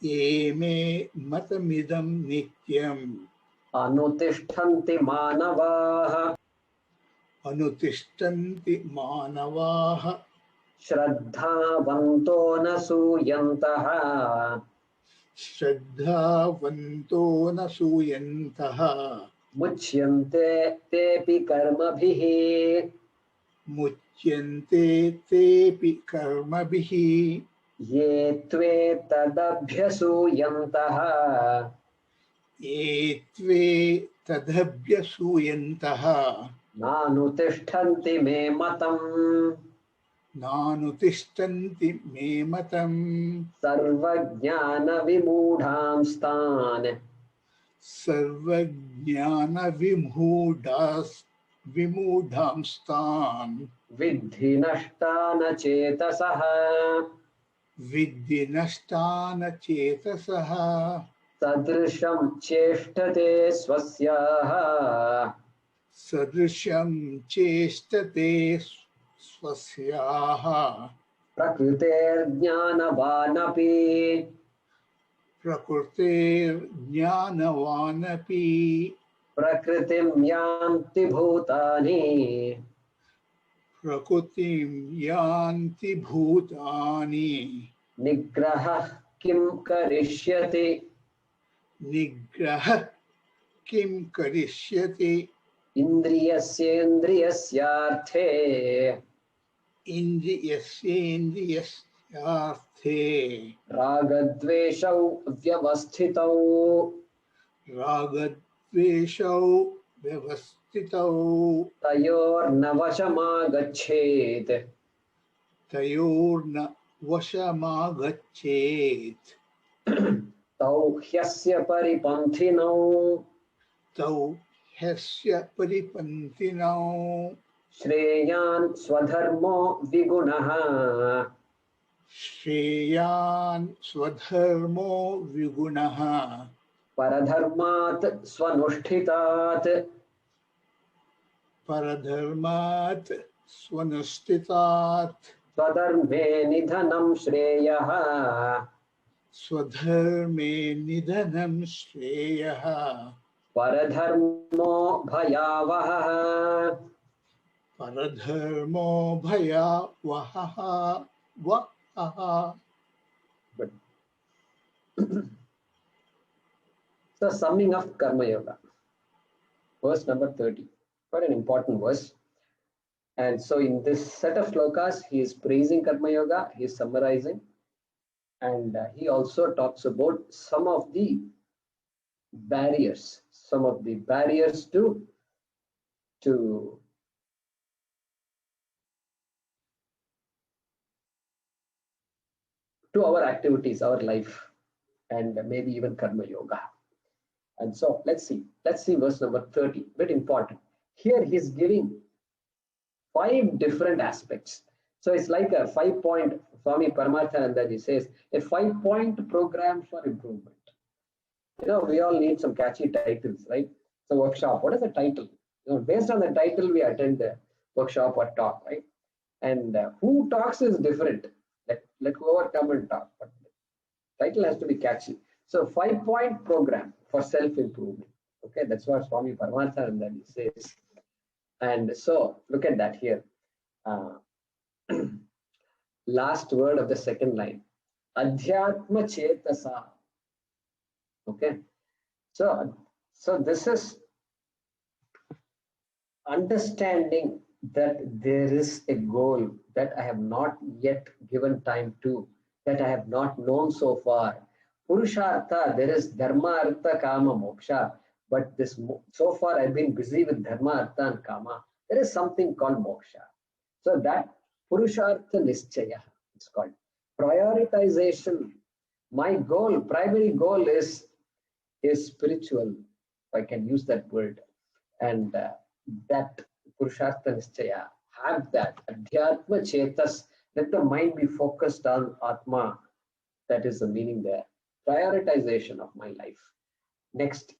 Speaker 5: ye me matamidam nityam
Speaker 1: anutishtanti manavaha
Speaker 5: anutishtanti manavaha
Speaker 1: shraddhavanto nasuyantaha
Speaker 5: श्रद्धावन्तो न सूयन्तः
Speaker 1: मुच्यन्ते तेऽपि कर्मभिः
Speaker 5: मुच्यन्ते तेऽपि कर्मभिः
Speaker 1: ये त्वेतदभ्यसूयन्तः
Speaker 5: ये त्वे तदभ्यसूयन्तः
Speaker 1: नानुतिष्ठन्ति मे मतम्
Speaker 5: नानुतिष्ठन्ति मे मतम्
Speaker 1: सर्वज्ञानविमूढांस्तान्
Speaker 5: सर्वज्ञानविमूढांस्तान्
Speaker 1: विद्धि नष्टान चेतसः
Speaker 5: विद्धि नष्टान चेतसः
Speaker 1: सदृशं चेष्टते स्वस्याः
Speaker 5: सदृशं चेष्टते स्वस्याः
Speaker 1: प्रकृतेर्ज्ञानवानपि
Speaker 5: प्रकृतेर्ज्ञानवानपि
Speaker 1: प्रकृतिं यान्ति भूतानि
Speaker 5: प्रकृतिं यान्ति भूतानि
Speaker 1: निग्रहः किं करिष्यति
Speaker 5: निग्रहः किं करिष्यति
Speaker 1: इन्द्रियस्येन्द्रियस्यार्थे
Speaker 5: इन्द्रियस्येन्द्रियस्यार्थे
Speaker 1: रागद्वेषौ व्यवस्थितौ
Speaker 5: रागद्वेषौ व्यवस्थितौ
Speaker 1: तयोर्न वशमागच्छेत्
Speaker 5: तयोर्न वशमागच्छेत्
Speaker 1: तौ ह्यस्य परिपन्थिनौ
Speaker 5: तौ ह्यस्य परिपन्थिनौ
Speaker 1: श्रेयान् स्वधर्मो विगुणः
Speaker 5: Shreyan Swadharmo Vigunaha.
Speaker 1: Paradharmat Swanushtitat.
Speaker 5: Paradharmat Swanastitat.
Speaker 1: Swadharme Nidhanam Shreyaha.
Speaker 5: Swadharme Nidhanam Shreyaha.
Speaker 1: Paradharmo Bhayavaha.
Speaker 5: Paradharmo Bhaya Vahaha. Vahaha.
Speaker 1: Good. So, summing of Karmayoga, verse number 30. Quite an important verse. And so, in this set of shlokas, he is praising Karmayoga, he is summarizing, and he also talks about some of the barriers to our activities, our life, and maybe even Karma Yoga. And so let's see verse number 30, bit important. Here he's giving 5 different aspects. So it's like a 5-point, Swami Paramarthananda, he says, a 5-point program for improvement. You know, we all need some catchy titles, right? So workshop, what is the title? You know, based on the title, we attend the workshop or talk, right? And who talks is different. Let whoever come and talk, but the title has to be catchy. So 5-point program for self-improvement. Okay, that's what Swami Paramarthananda says. And so look at that here. Last word of the second line. Adhyatma chetasa. Okay. So this is understanding that there is a goal that I have not yet given time to, that I have not known so far. Purushartha, there is dharma, artha, kama, moksha. But so far I've been busy with dharma, artha, and kama. There is something called moksha. So that purushartha nischaya, it's called. Prioritization. My goal, primary goal is spiritual, if I can use that word. And that purushartha nischaya, have that adhyatma chetas, let the mind be focused on Atma. That is the meaning there. Prioritization of my life. Next,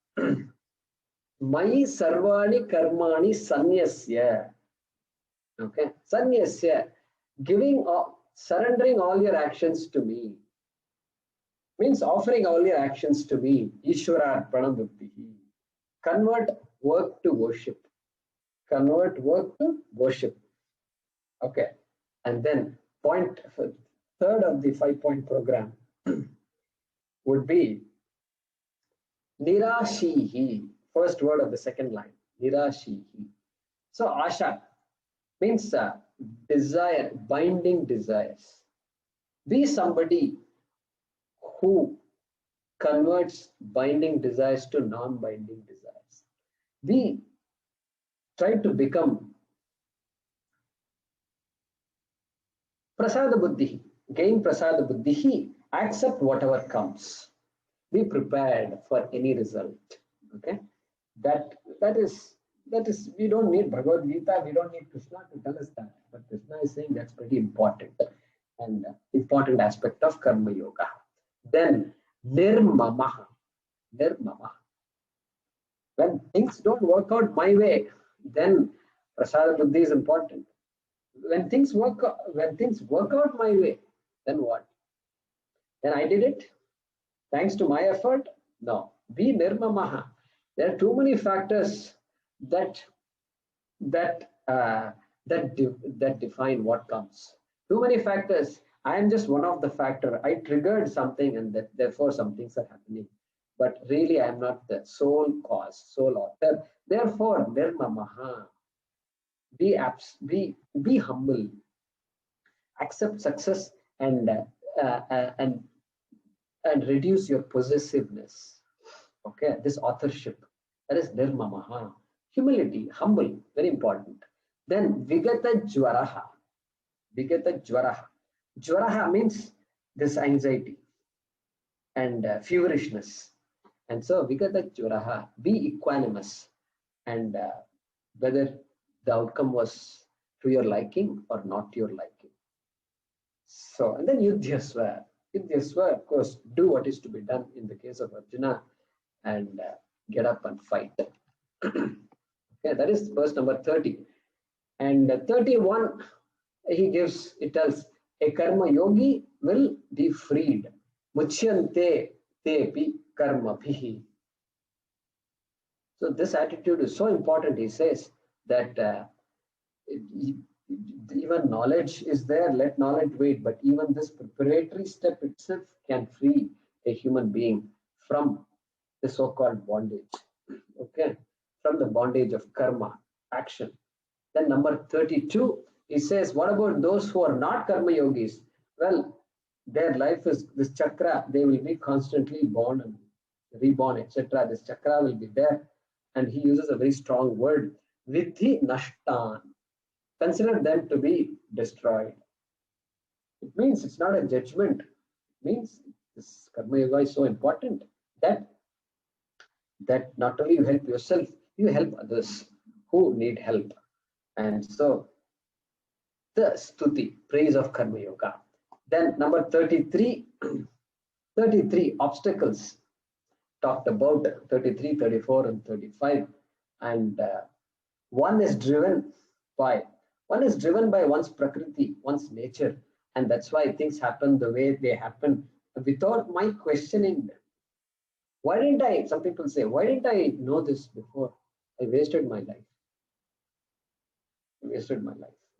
Speaker 1: Mai sarvani karmani sanyasya. Okay, sanyasya, surrendering all your actions to me. Means offering all your actions to me. Ishwara pranabhaktihi. Convert work to worship. Convert work to worship. Okay. And then third of the 5-point program would be nirashihi. First word of the second line. Nirashihi. So asha means desire, binding desires. Be somebody who converts binding desires to non-binding desires. We try to become prasada buddhi, gain prasada buddhi, accept whatever comes. Be prepared for any result. Okay, that is we don't need Bhagavad Gita, we don't need Krishna to tell us that, but Krishna is saying that's pretty important and important aspect of Karma Yoga. Then nirmama. When things don't work out my way, then prasada buddhi is important. When things work out my way, then what? Then I did it thanks to my effort? No. Be nirmamaha. There are too many factors that define what comes. Too many factors. I am just one of the factor. I triggered something, and therefore some things are happening. But really, I am not the sole cause, sole author. Therefore, nirmamaha. Be humble. Accept success and reduce your possessiveness. Okay, this authorship, that is nirmamaha. Humility, humble, very important. Then vigata jwaraha. Jwaraha means this anxiety and feverishness. And so vigata jwaraha, be equanimous, and whether the outcome was to your liking or not to your liking. So, and then Yudhyasva. Yudhyasva, of course, do what is to be done in the case of Arjuna and get up and fight. Okay, that is verse number 30. And 31, it tells, a karma yogi will be freed. Muchyante tepi karma bhihi. So this attitude is so important. He says that even knowledge is there, let knowledge wait, but even this preparatory step itself can free a human being from the so-called bondage. Okay, from the bondage of karma, action. Then number 32, he says, what about those who are not karma yogis? Well, their life is this chakra, they will be constantly born and reborn, etc. This chakra will be there. And he uses a very strong word, vidhi nashtan. Consider them to be destroyed. It means it's not a judgment. It means this karma yoga is so important that not only you help yourself, you help others who need help. And so the stuti, praise of karma yoga. Then number 33, 33 obstacles talked about, 33, 34 and 35. And one is driven by one's prakriti, one's nature. And that's why things happen the way they happen without my questioning them. Some people say, why didn't I know this before? I wasted my life.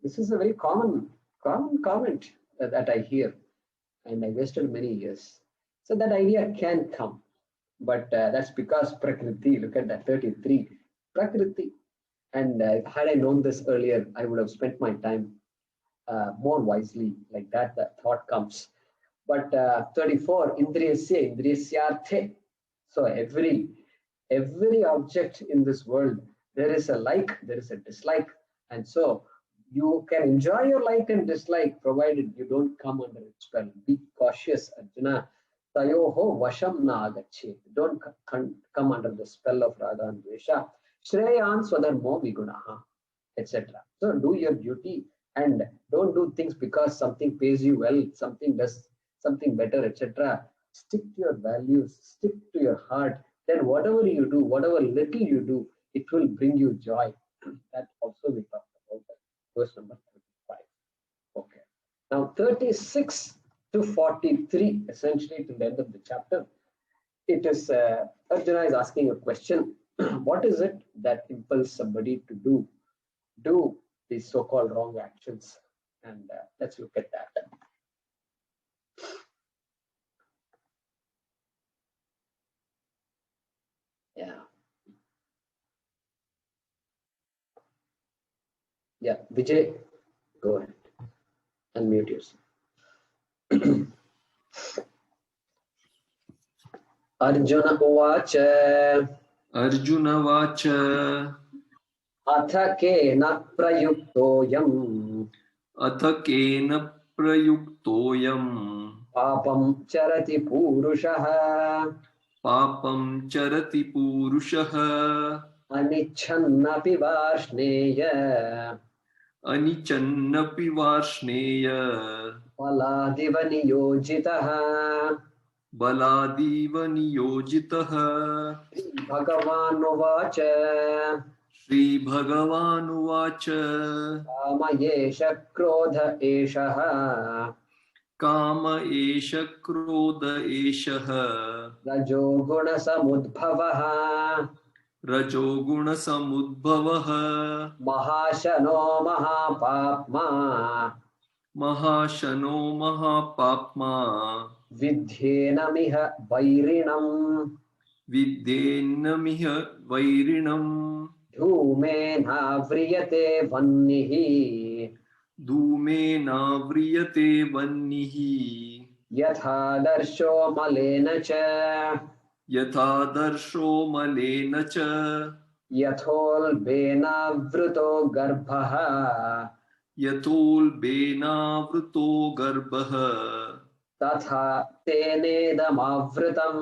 Speaker 1: This is a very common comment that I hear, and I wasted many years. So that idea can come, but that's because Prakriti, look at that 33, Prakriti. And had I known this earlier, I would have spent my time more wisely, like that thought comes. But 34, Indriyasya, Indriyasyarthe. So every object in this world, there is a like, there is a dislike. And so you can enjoy your like and dislike, provided you don't come under its spell. Be cautious, Arjuna. Tayoho vasham na agachet. Don't come under the spell of Radha and Dvesha. Shreyan swadharmo vigunaha, etc. So do your duty and don't do things because something pays you well, something does something better, etc. Stick to your values, stick to your heart. Then whatever you do, whatever little you do, it will bring you joy. That also we talked about, verse number 35. Okay. Now 36 to 43, essentially to the end of the chapter, it is Arjuna is asking a question. What is it that impels somebody to do these so-called wrong actions? And let's look at that. Yeah, Vijay, go ahead. Unmute yourself. Arjuna uvacha.
Speaker 6: Arjuna vacha.
Speaker 1: Atha kena prayuktoyam.
Speaker 6: Atha kena prayuktoyam.
Speaker 1: Papam charati purushaha.
Speaker 6: Papam charati purushaha.
Speaker 1: Anichannapi varshneya.
Speaker 6: Anichannapi varshneya.
Speaker 1: Baladiva niyojitaha.
Speaker 6: Baladiva niyojitaha.
Speaker 1: Bhagavan uvacha.
Speaker 6: Shri Bhagavan uvacha.
Speaker 1: Kama yesha krodha eshaha.
Speaker 6: Kama esha krodha eshaha.
Speaker 1: Rajo guna samudbhavaha.
Speaker 6: Rajo guna samudbhavaha.
Speaker 1: Mahashano mahapapma.
Speaker 6: Mahashano mahapapma.
Speaker 1: Vidyenamiha vairinam.
Speaker 6: Vidyenamiha vairinam.
Speaker 1: Dhumena vriyate vannihi.
Speaker 6: Dhumena vriyate vannihi.
Speaker 1: Yatha darsho malena cha.
Speaker 6: Yatha darsho malena cha.
Speaker 1: Yathol bena vruto garbhaha.
Speaker 6: Yathol bena vruto garbhaha.
Speaker 1: Tatha tenedamavritam.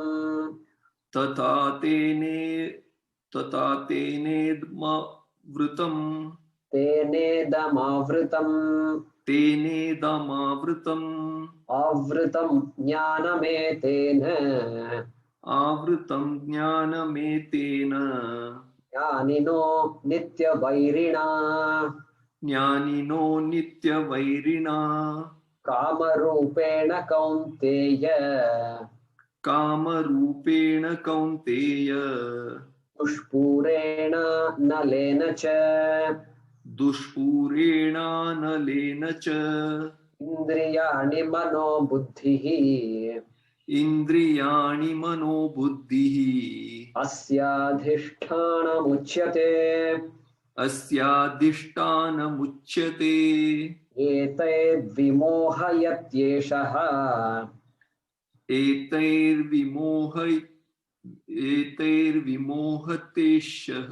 Speaker 6: Tata tenedma vrutam.
Speaker 1: Tenedamavritam.
Speaker 6: तेनेदमावृतम्
Speaker 1: आवृतं ज्ञानमेतेन
Speaker 6: आवृतं ज्ञानमेतेन
Speaker 1: ज्ञानिनो नित्यवैरिणा
Speaker 6: ज्ञानिनो नित्यवैरिणा
Speaker 1: कामरूपेण कौन्तेय
Speaker 6: कामरूपेण कौन्तेय
Speaker 1: दुष्पूरेण नलेन च
Speaker 6: दुष्पूरेणानलेन च
Speaker 1: इन्द्रियाणि मनो बुद्धिः
Speaker 6: इन्द्रियाणि मनो बुद्धिः
Speaker 1: अस्याधिष्ठानमुच्यते
Speaker 6: अस्याधिष्ठानमुच्यते
Speaker 1: एतैर्विमोहयत्येषः
Speaker 6: एतैर्विमोहतेष्यः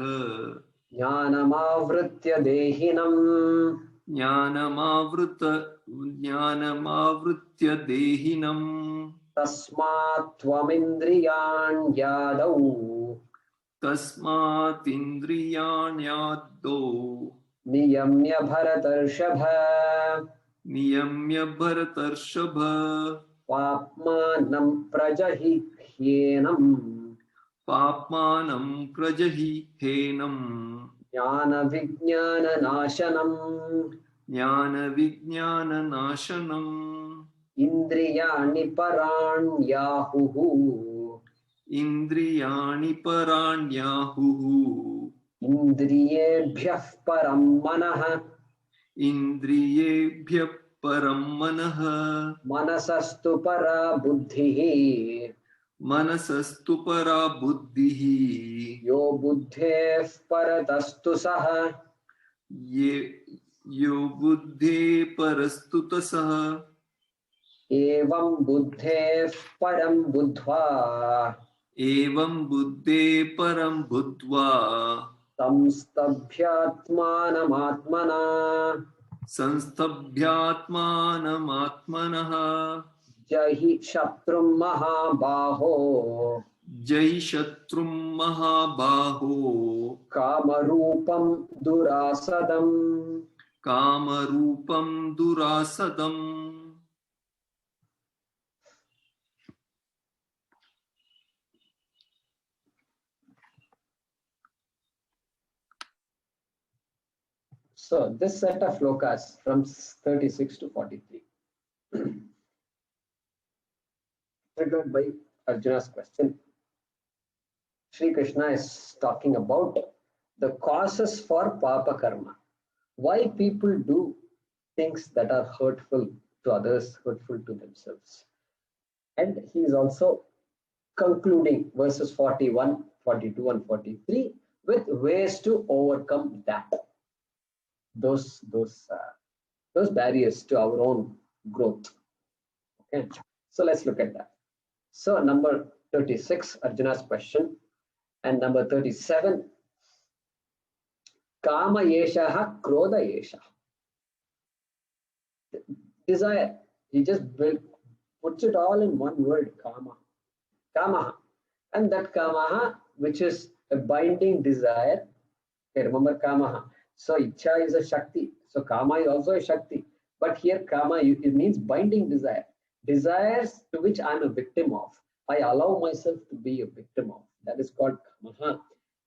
Speaker 1: ज्ञानमावृत्य देहिनम्
Speaker 6: ज्ञानमावृत्य देहिनम्
Speaker 1: तस्मात् त्वमिन्द्रियाण्यादौ
Speaker 6: तस्मादिन्द्रियाण्यादौ
Speaker 1: नियम्य भरतर्षभ
Speaker 6: नियम्य भरतर्षभ
Speaker 1: पाप्मानं प्रजहिह्येनम्
Speaker 6: पाप्मानं प्रजहिहेनम्
Speaker 1: ज्ञानविज्ञाननाशनम्
Speaker 6: ज्ञानविज्ञाननाशनम्
Speaker 1: इन्द्रियाणि पराण्याहुः
Speaker 6: इन्द्रियाणि पराण्याहुः
Speaker 1: इन्द्रियेभ्यः परं मनः
Speaker 6: इन्द्रियेभ्यः परं मनः
Speaker 1: मनसस्तु परा बुद्धिः
Speaker 6: मनसस्तु परा बुद्धिः
Speaker 1: यो बुद्धेः परतस्तु सः
Speaker 6: यो बुद्धे परस्तु सः
Speaker 1: एवं बुद्धेः परं बुद्ध्वा
Speaker 6: एवं बुद्धे परं बुद्ध्वा
Speaker 1: संस्तभ्यात्मानमात्मना
Speaker 6: संस्तभ्यात्मानमात्मनः
Speaker 1: जहि शत्रुं महाबाहो
Speaker 6: जयि शत्रुं महाबाहो
Speaker 1: कामरूपं दुरासदम्
Speaker 6: कामरूपं दुरासदम्
Speaker 1: So this set of shlokas from 36 to 43 triggered by Arjuna's question. Sri Krishna is talking about the causes for papa karma. Why people do things that are hurtful to others, hurtful to themselves. And he is also concluding verses 41, 42 and 43 with ways to overcome that. Those barriers to our own growth. Okay, so let's look at that. So number 36, Arjuna's question, and number 37, Kama yeshaha krodha yeshaha. Desire. He just puts it all in one word, kama. Kamaha. And that kamaha, which is a binding desire. Okay, remember kamaha. So ichha is a shakti. So kama is also a shakti. But here kama, it means binding desire. Desires to which I am a victim of. I allow myself to be a victim of. That is called kamaha.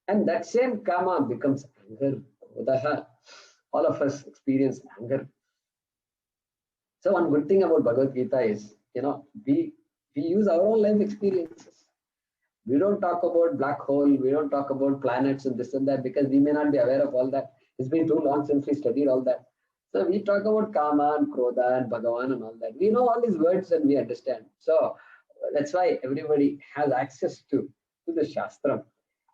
Speaker 1: And that same kama becomes anger, krodha. All of us experience anger. So one good thing about Bhagavad Gita is, we use our own life experiences. We don't talk about black hole, we don't talk about planets and this and that because we may not be aware of all that. It's been too long since we studied all that. So we talk about Kama and Krodha and Bhagavan and all that. We know all these words and we understand. So that's why everybody has access to the Shastra.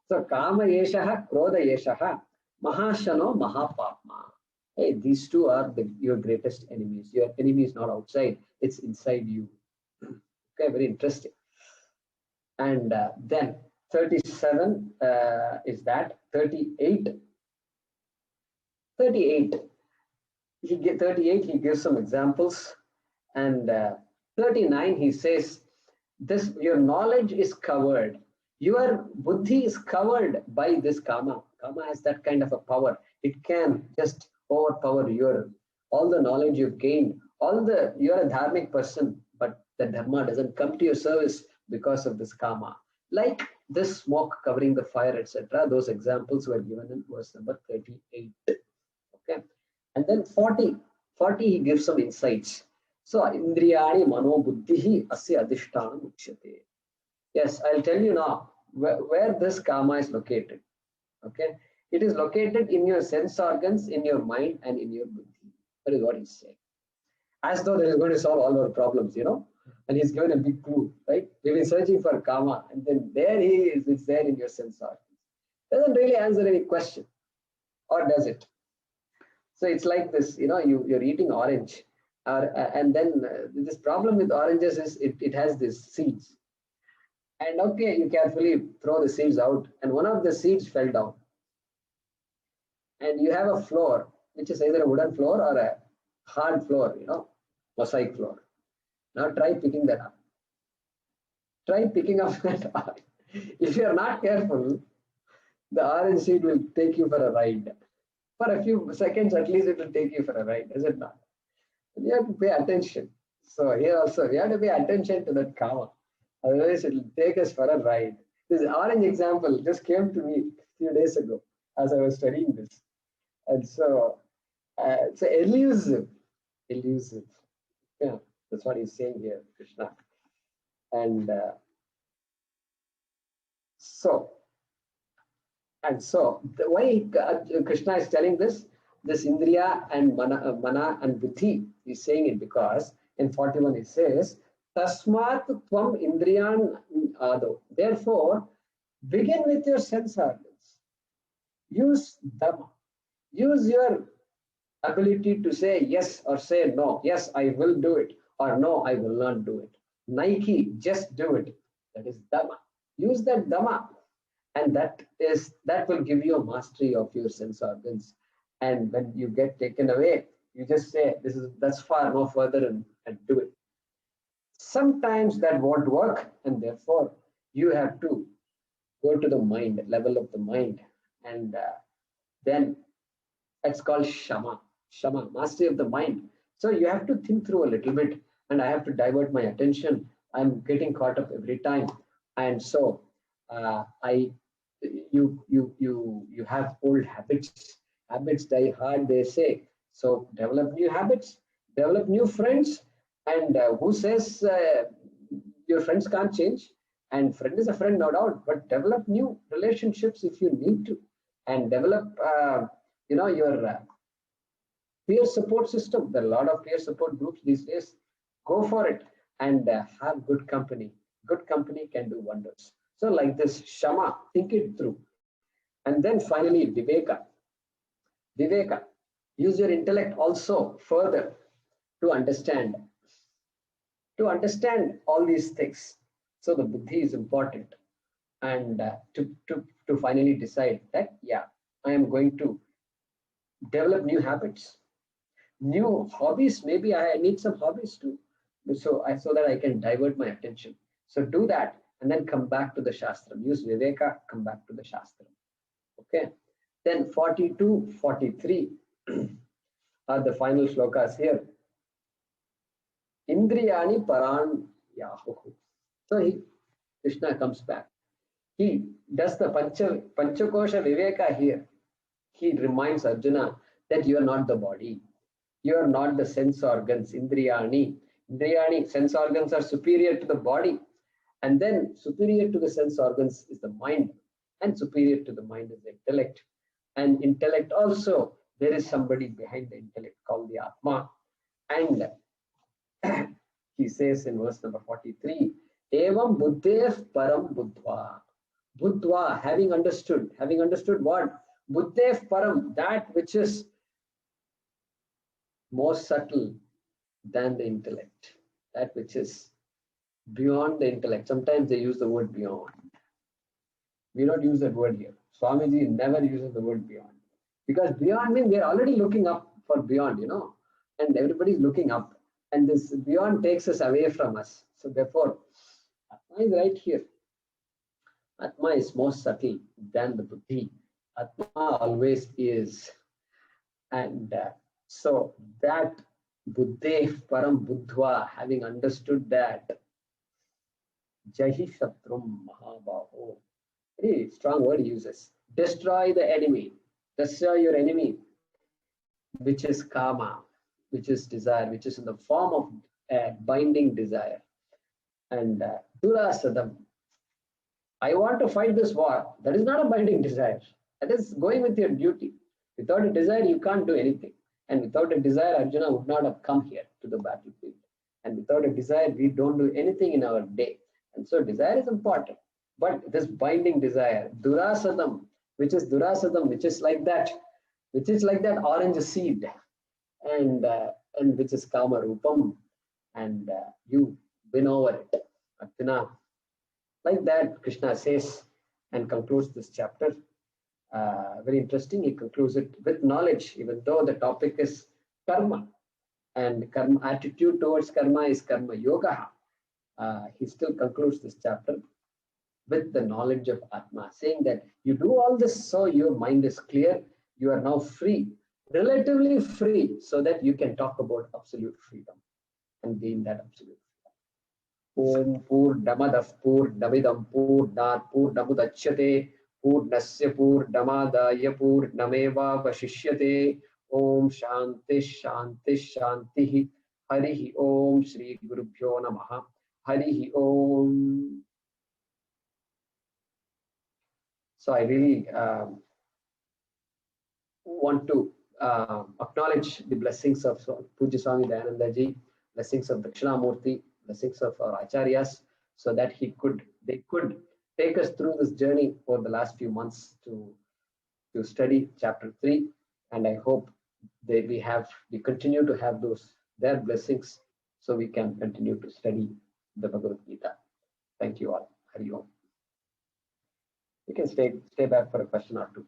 Speaker 1: So Kama Yeshaha, Krodha Yeshaha, Mahashano Mahapapma. Hey, these two are your greatest enemies. Your enemy is not outside, it's inside you. Okay, very interesting. And then 37 is that. 38. He gives some examples. And 39, he says, your knowledge is covered. Your buddhi is covered by this kama. Kama has that kind of a power. It can just overpower your all the knowledge you've gained, you're a dharmic person, but the dharma doesn't come to your service because of this karma. Like this smoke covering the fire, etc. Those examples were given in verse number 38. Okay. And then 40 he gives some insights. So indriyani mano buddhihi asya adhishtanam uchyate. Yes, I'll tell you now where this karma is located. Okay. It is located in your sense organs, in your mind, and in your buddhi. That is what he's saying. As though that is going to solve all our problems, And he's given a big clue, right? We've been searching for karma, and then there he is, it's there in your sense organs. Doesn't really answer any question, or does it? So it's like this, you're eating orange, and then this problem with oranges is it has these seeds. And okay, you carefully throw the seeds out, and one of the seeds fell down. And you have a floor, which is either a wooden floor or a hard floor, mosaic floor. Now try picking that up. Try picking up that orange. If you're not careful, the orange seed will take you for a ride. For a few seconds, at least it will take you for a ride, is it not? You have to pay attention. So here also, we have to pay attention to that karma. Otherwise, it will take us for a ride. This orange example just came to me a few days ago as I was studying this. And so, elusive. Yeah, that's what he's saying here, Krishna. And so why Krishna is telling this Indriya and mana and buddhi, he's saying it because in 41 he says, Tasmat tvam indriyan ado. Therefore, begin with your sense organs. Use dhamma. Use your ability to say yes or say no. Yes, I will do it, or no, I will not do it. Nike, just do it. That is dhamma. Use that dhamma, and that will give you a mastery of your sense organs. And when you get taken away, you just say that's far, no further, and do it. Sometimes that won't work, and therefore you have to go to the mind, level of the mind, and then that's called shama, mastery of the mind. So you have to think through a little bit, and I have to divert my attention. I'm getting caught up every time, and so you have old habits. Habits die hard, they say. So develop new habits, develop new friends, and who says your friends can't change? And friend is a friend, no doubt, but develop new relationships if you need to, and develop your peer support system. There are a lot of peer support groups these days. Go for it and have good company. Good company can do wonders. So like this, shama, think it through. And then finally, viveka. Viveka, use your intellect also further to understand all these things. So the buddhi is important, and to finally decide that, yeah, I am going to develop new habits, new hobbies. Maybe I need some hobbies too, so that I can divert my attention. So do that, and then come back to the shastram. Use viveka, come back to the shastram. Okay. Then 42, 43 are the final shlokas here. Indriyani paran yahuhu. So Krishna comes back. He does the Panchakosha Viveka here. He reminds Arjuna that you are not the body. You are not the sense organs. Indriyani, sense organs are superior to the body. And then superior to the sense organs is the mind. And superior to the mind is the intellect. And intellect also, there is somebody behind the intellect called the Atma. And he says in verse number 43, Evam buddhev param buddhva. Buddhva, having understood what? Buddhev param, that which is more subtle than the intellect, that which is beyond the intellect. Sometimes they use the word beyond. We don't use that word here. Swamiji never uses the word beyond. Because beyond means we are already looking up for beyond, and everybody's looking up. And this beyond takes us away from us. So therefore, Atma is right here. Atma is more subtle than the buddhi. Atma always is. And So that buddhe param buddhva, having understood that, jahi shatrum mahabaho, very strong word he uses, destroy the enemy, destroy your enemy, which is kama, which is desire, which is in the form of binding desire. And durasadam, I want to fight this war. That is not a binding desire. That is going with your duty. Without a desire, you can't do anything. And without a desire, Arjuna would not have come here to the battlefield. And without a desire, we don't do anything in our day. And so desire is important. But this binding desire, durasadam, which is like that, orange seed, and which is kama rupam, and you win over it, Arjuna. Like that, Krishna says and concludes this chapter. Very interesting. He concludes it with knowledge, even though the topic is karma, and karma attitude towards karma is karma yoga. He still concludes this chapter with the knowledge of Atma, saying that you do all this so your mind is clear, you are now free, relatively free, so that you can talk about absolute freedom and gain that absolute freedom. Om Purnamadah Purnamidam Purnat Purnamudachyate Purnasya Purnamadaya Purnameva Vashishyate. Om Shanti Shanti Shanti. Harihi Om Shri Gurubhyo Namaha. Harihi Om. So I really want to acknowledge the blessings of Pujya Swami Dayananda Ji, blessings of Dakshinamurti, blessings of our acharyas, so that they could take us through this journey for the last few months to study chapter 3. And I hope that we continue to have their blessings, so we can continue to study the Bhagavad Gita. Thank you all. Hari Om. You can stay back for a question or two.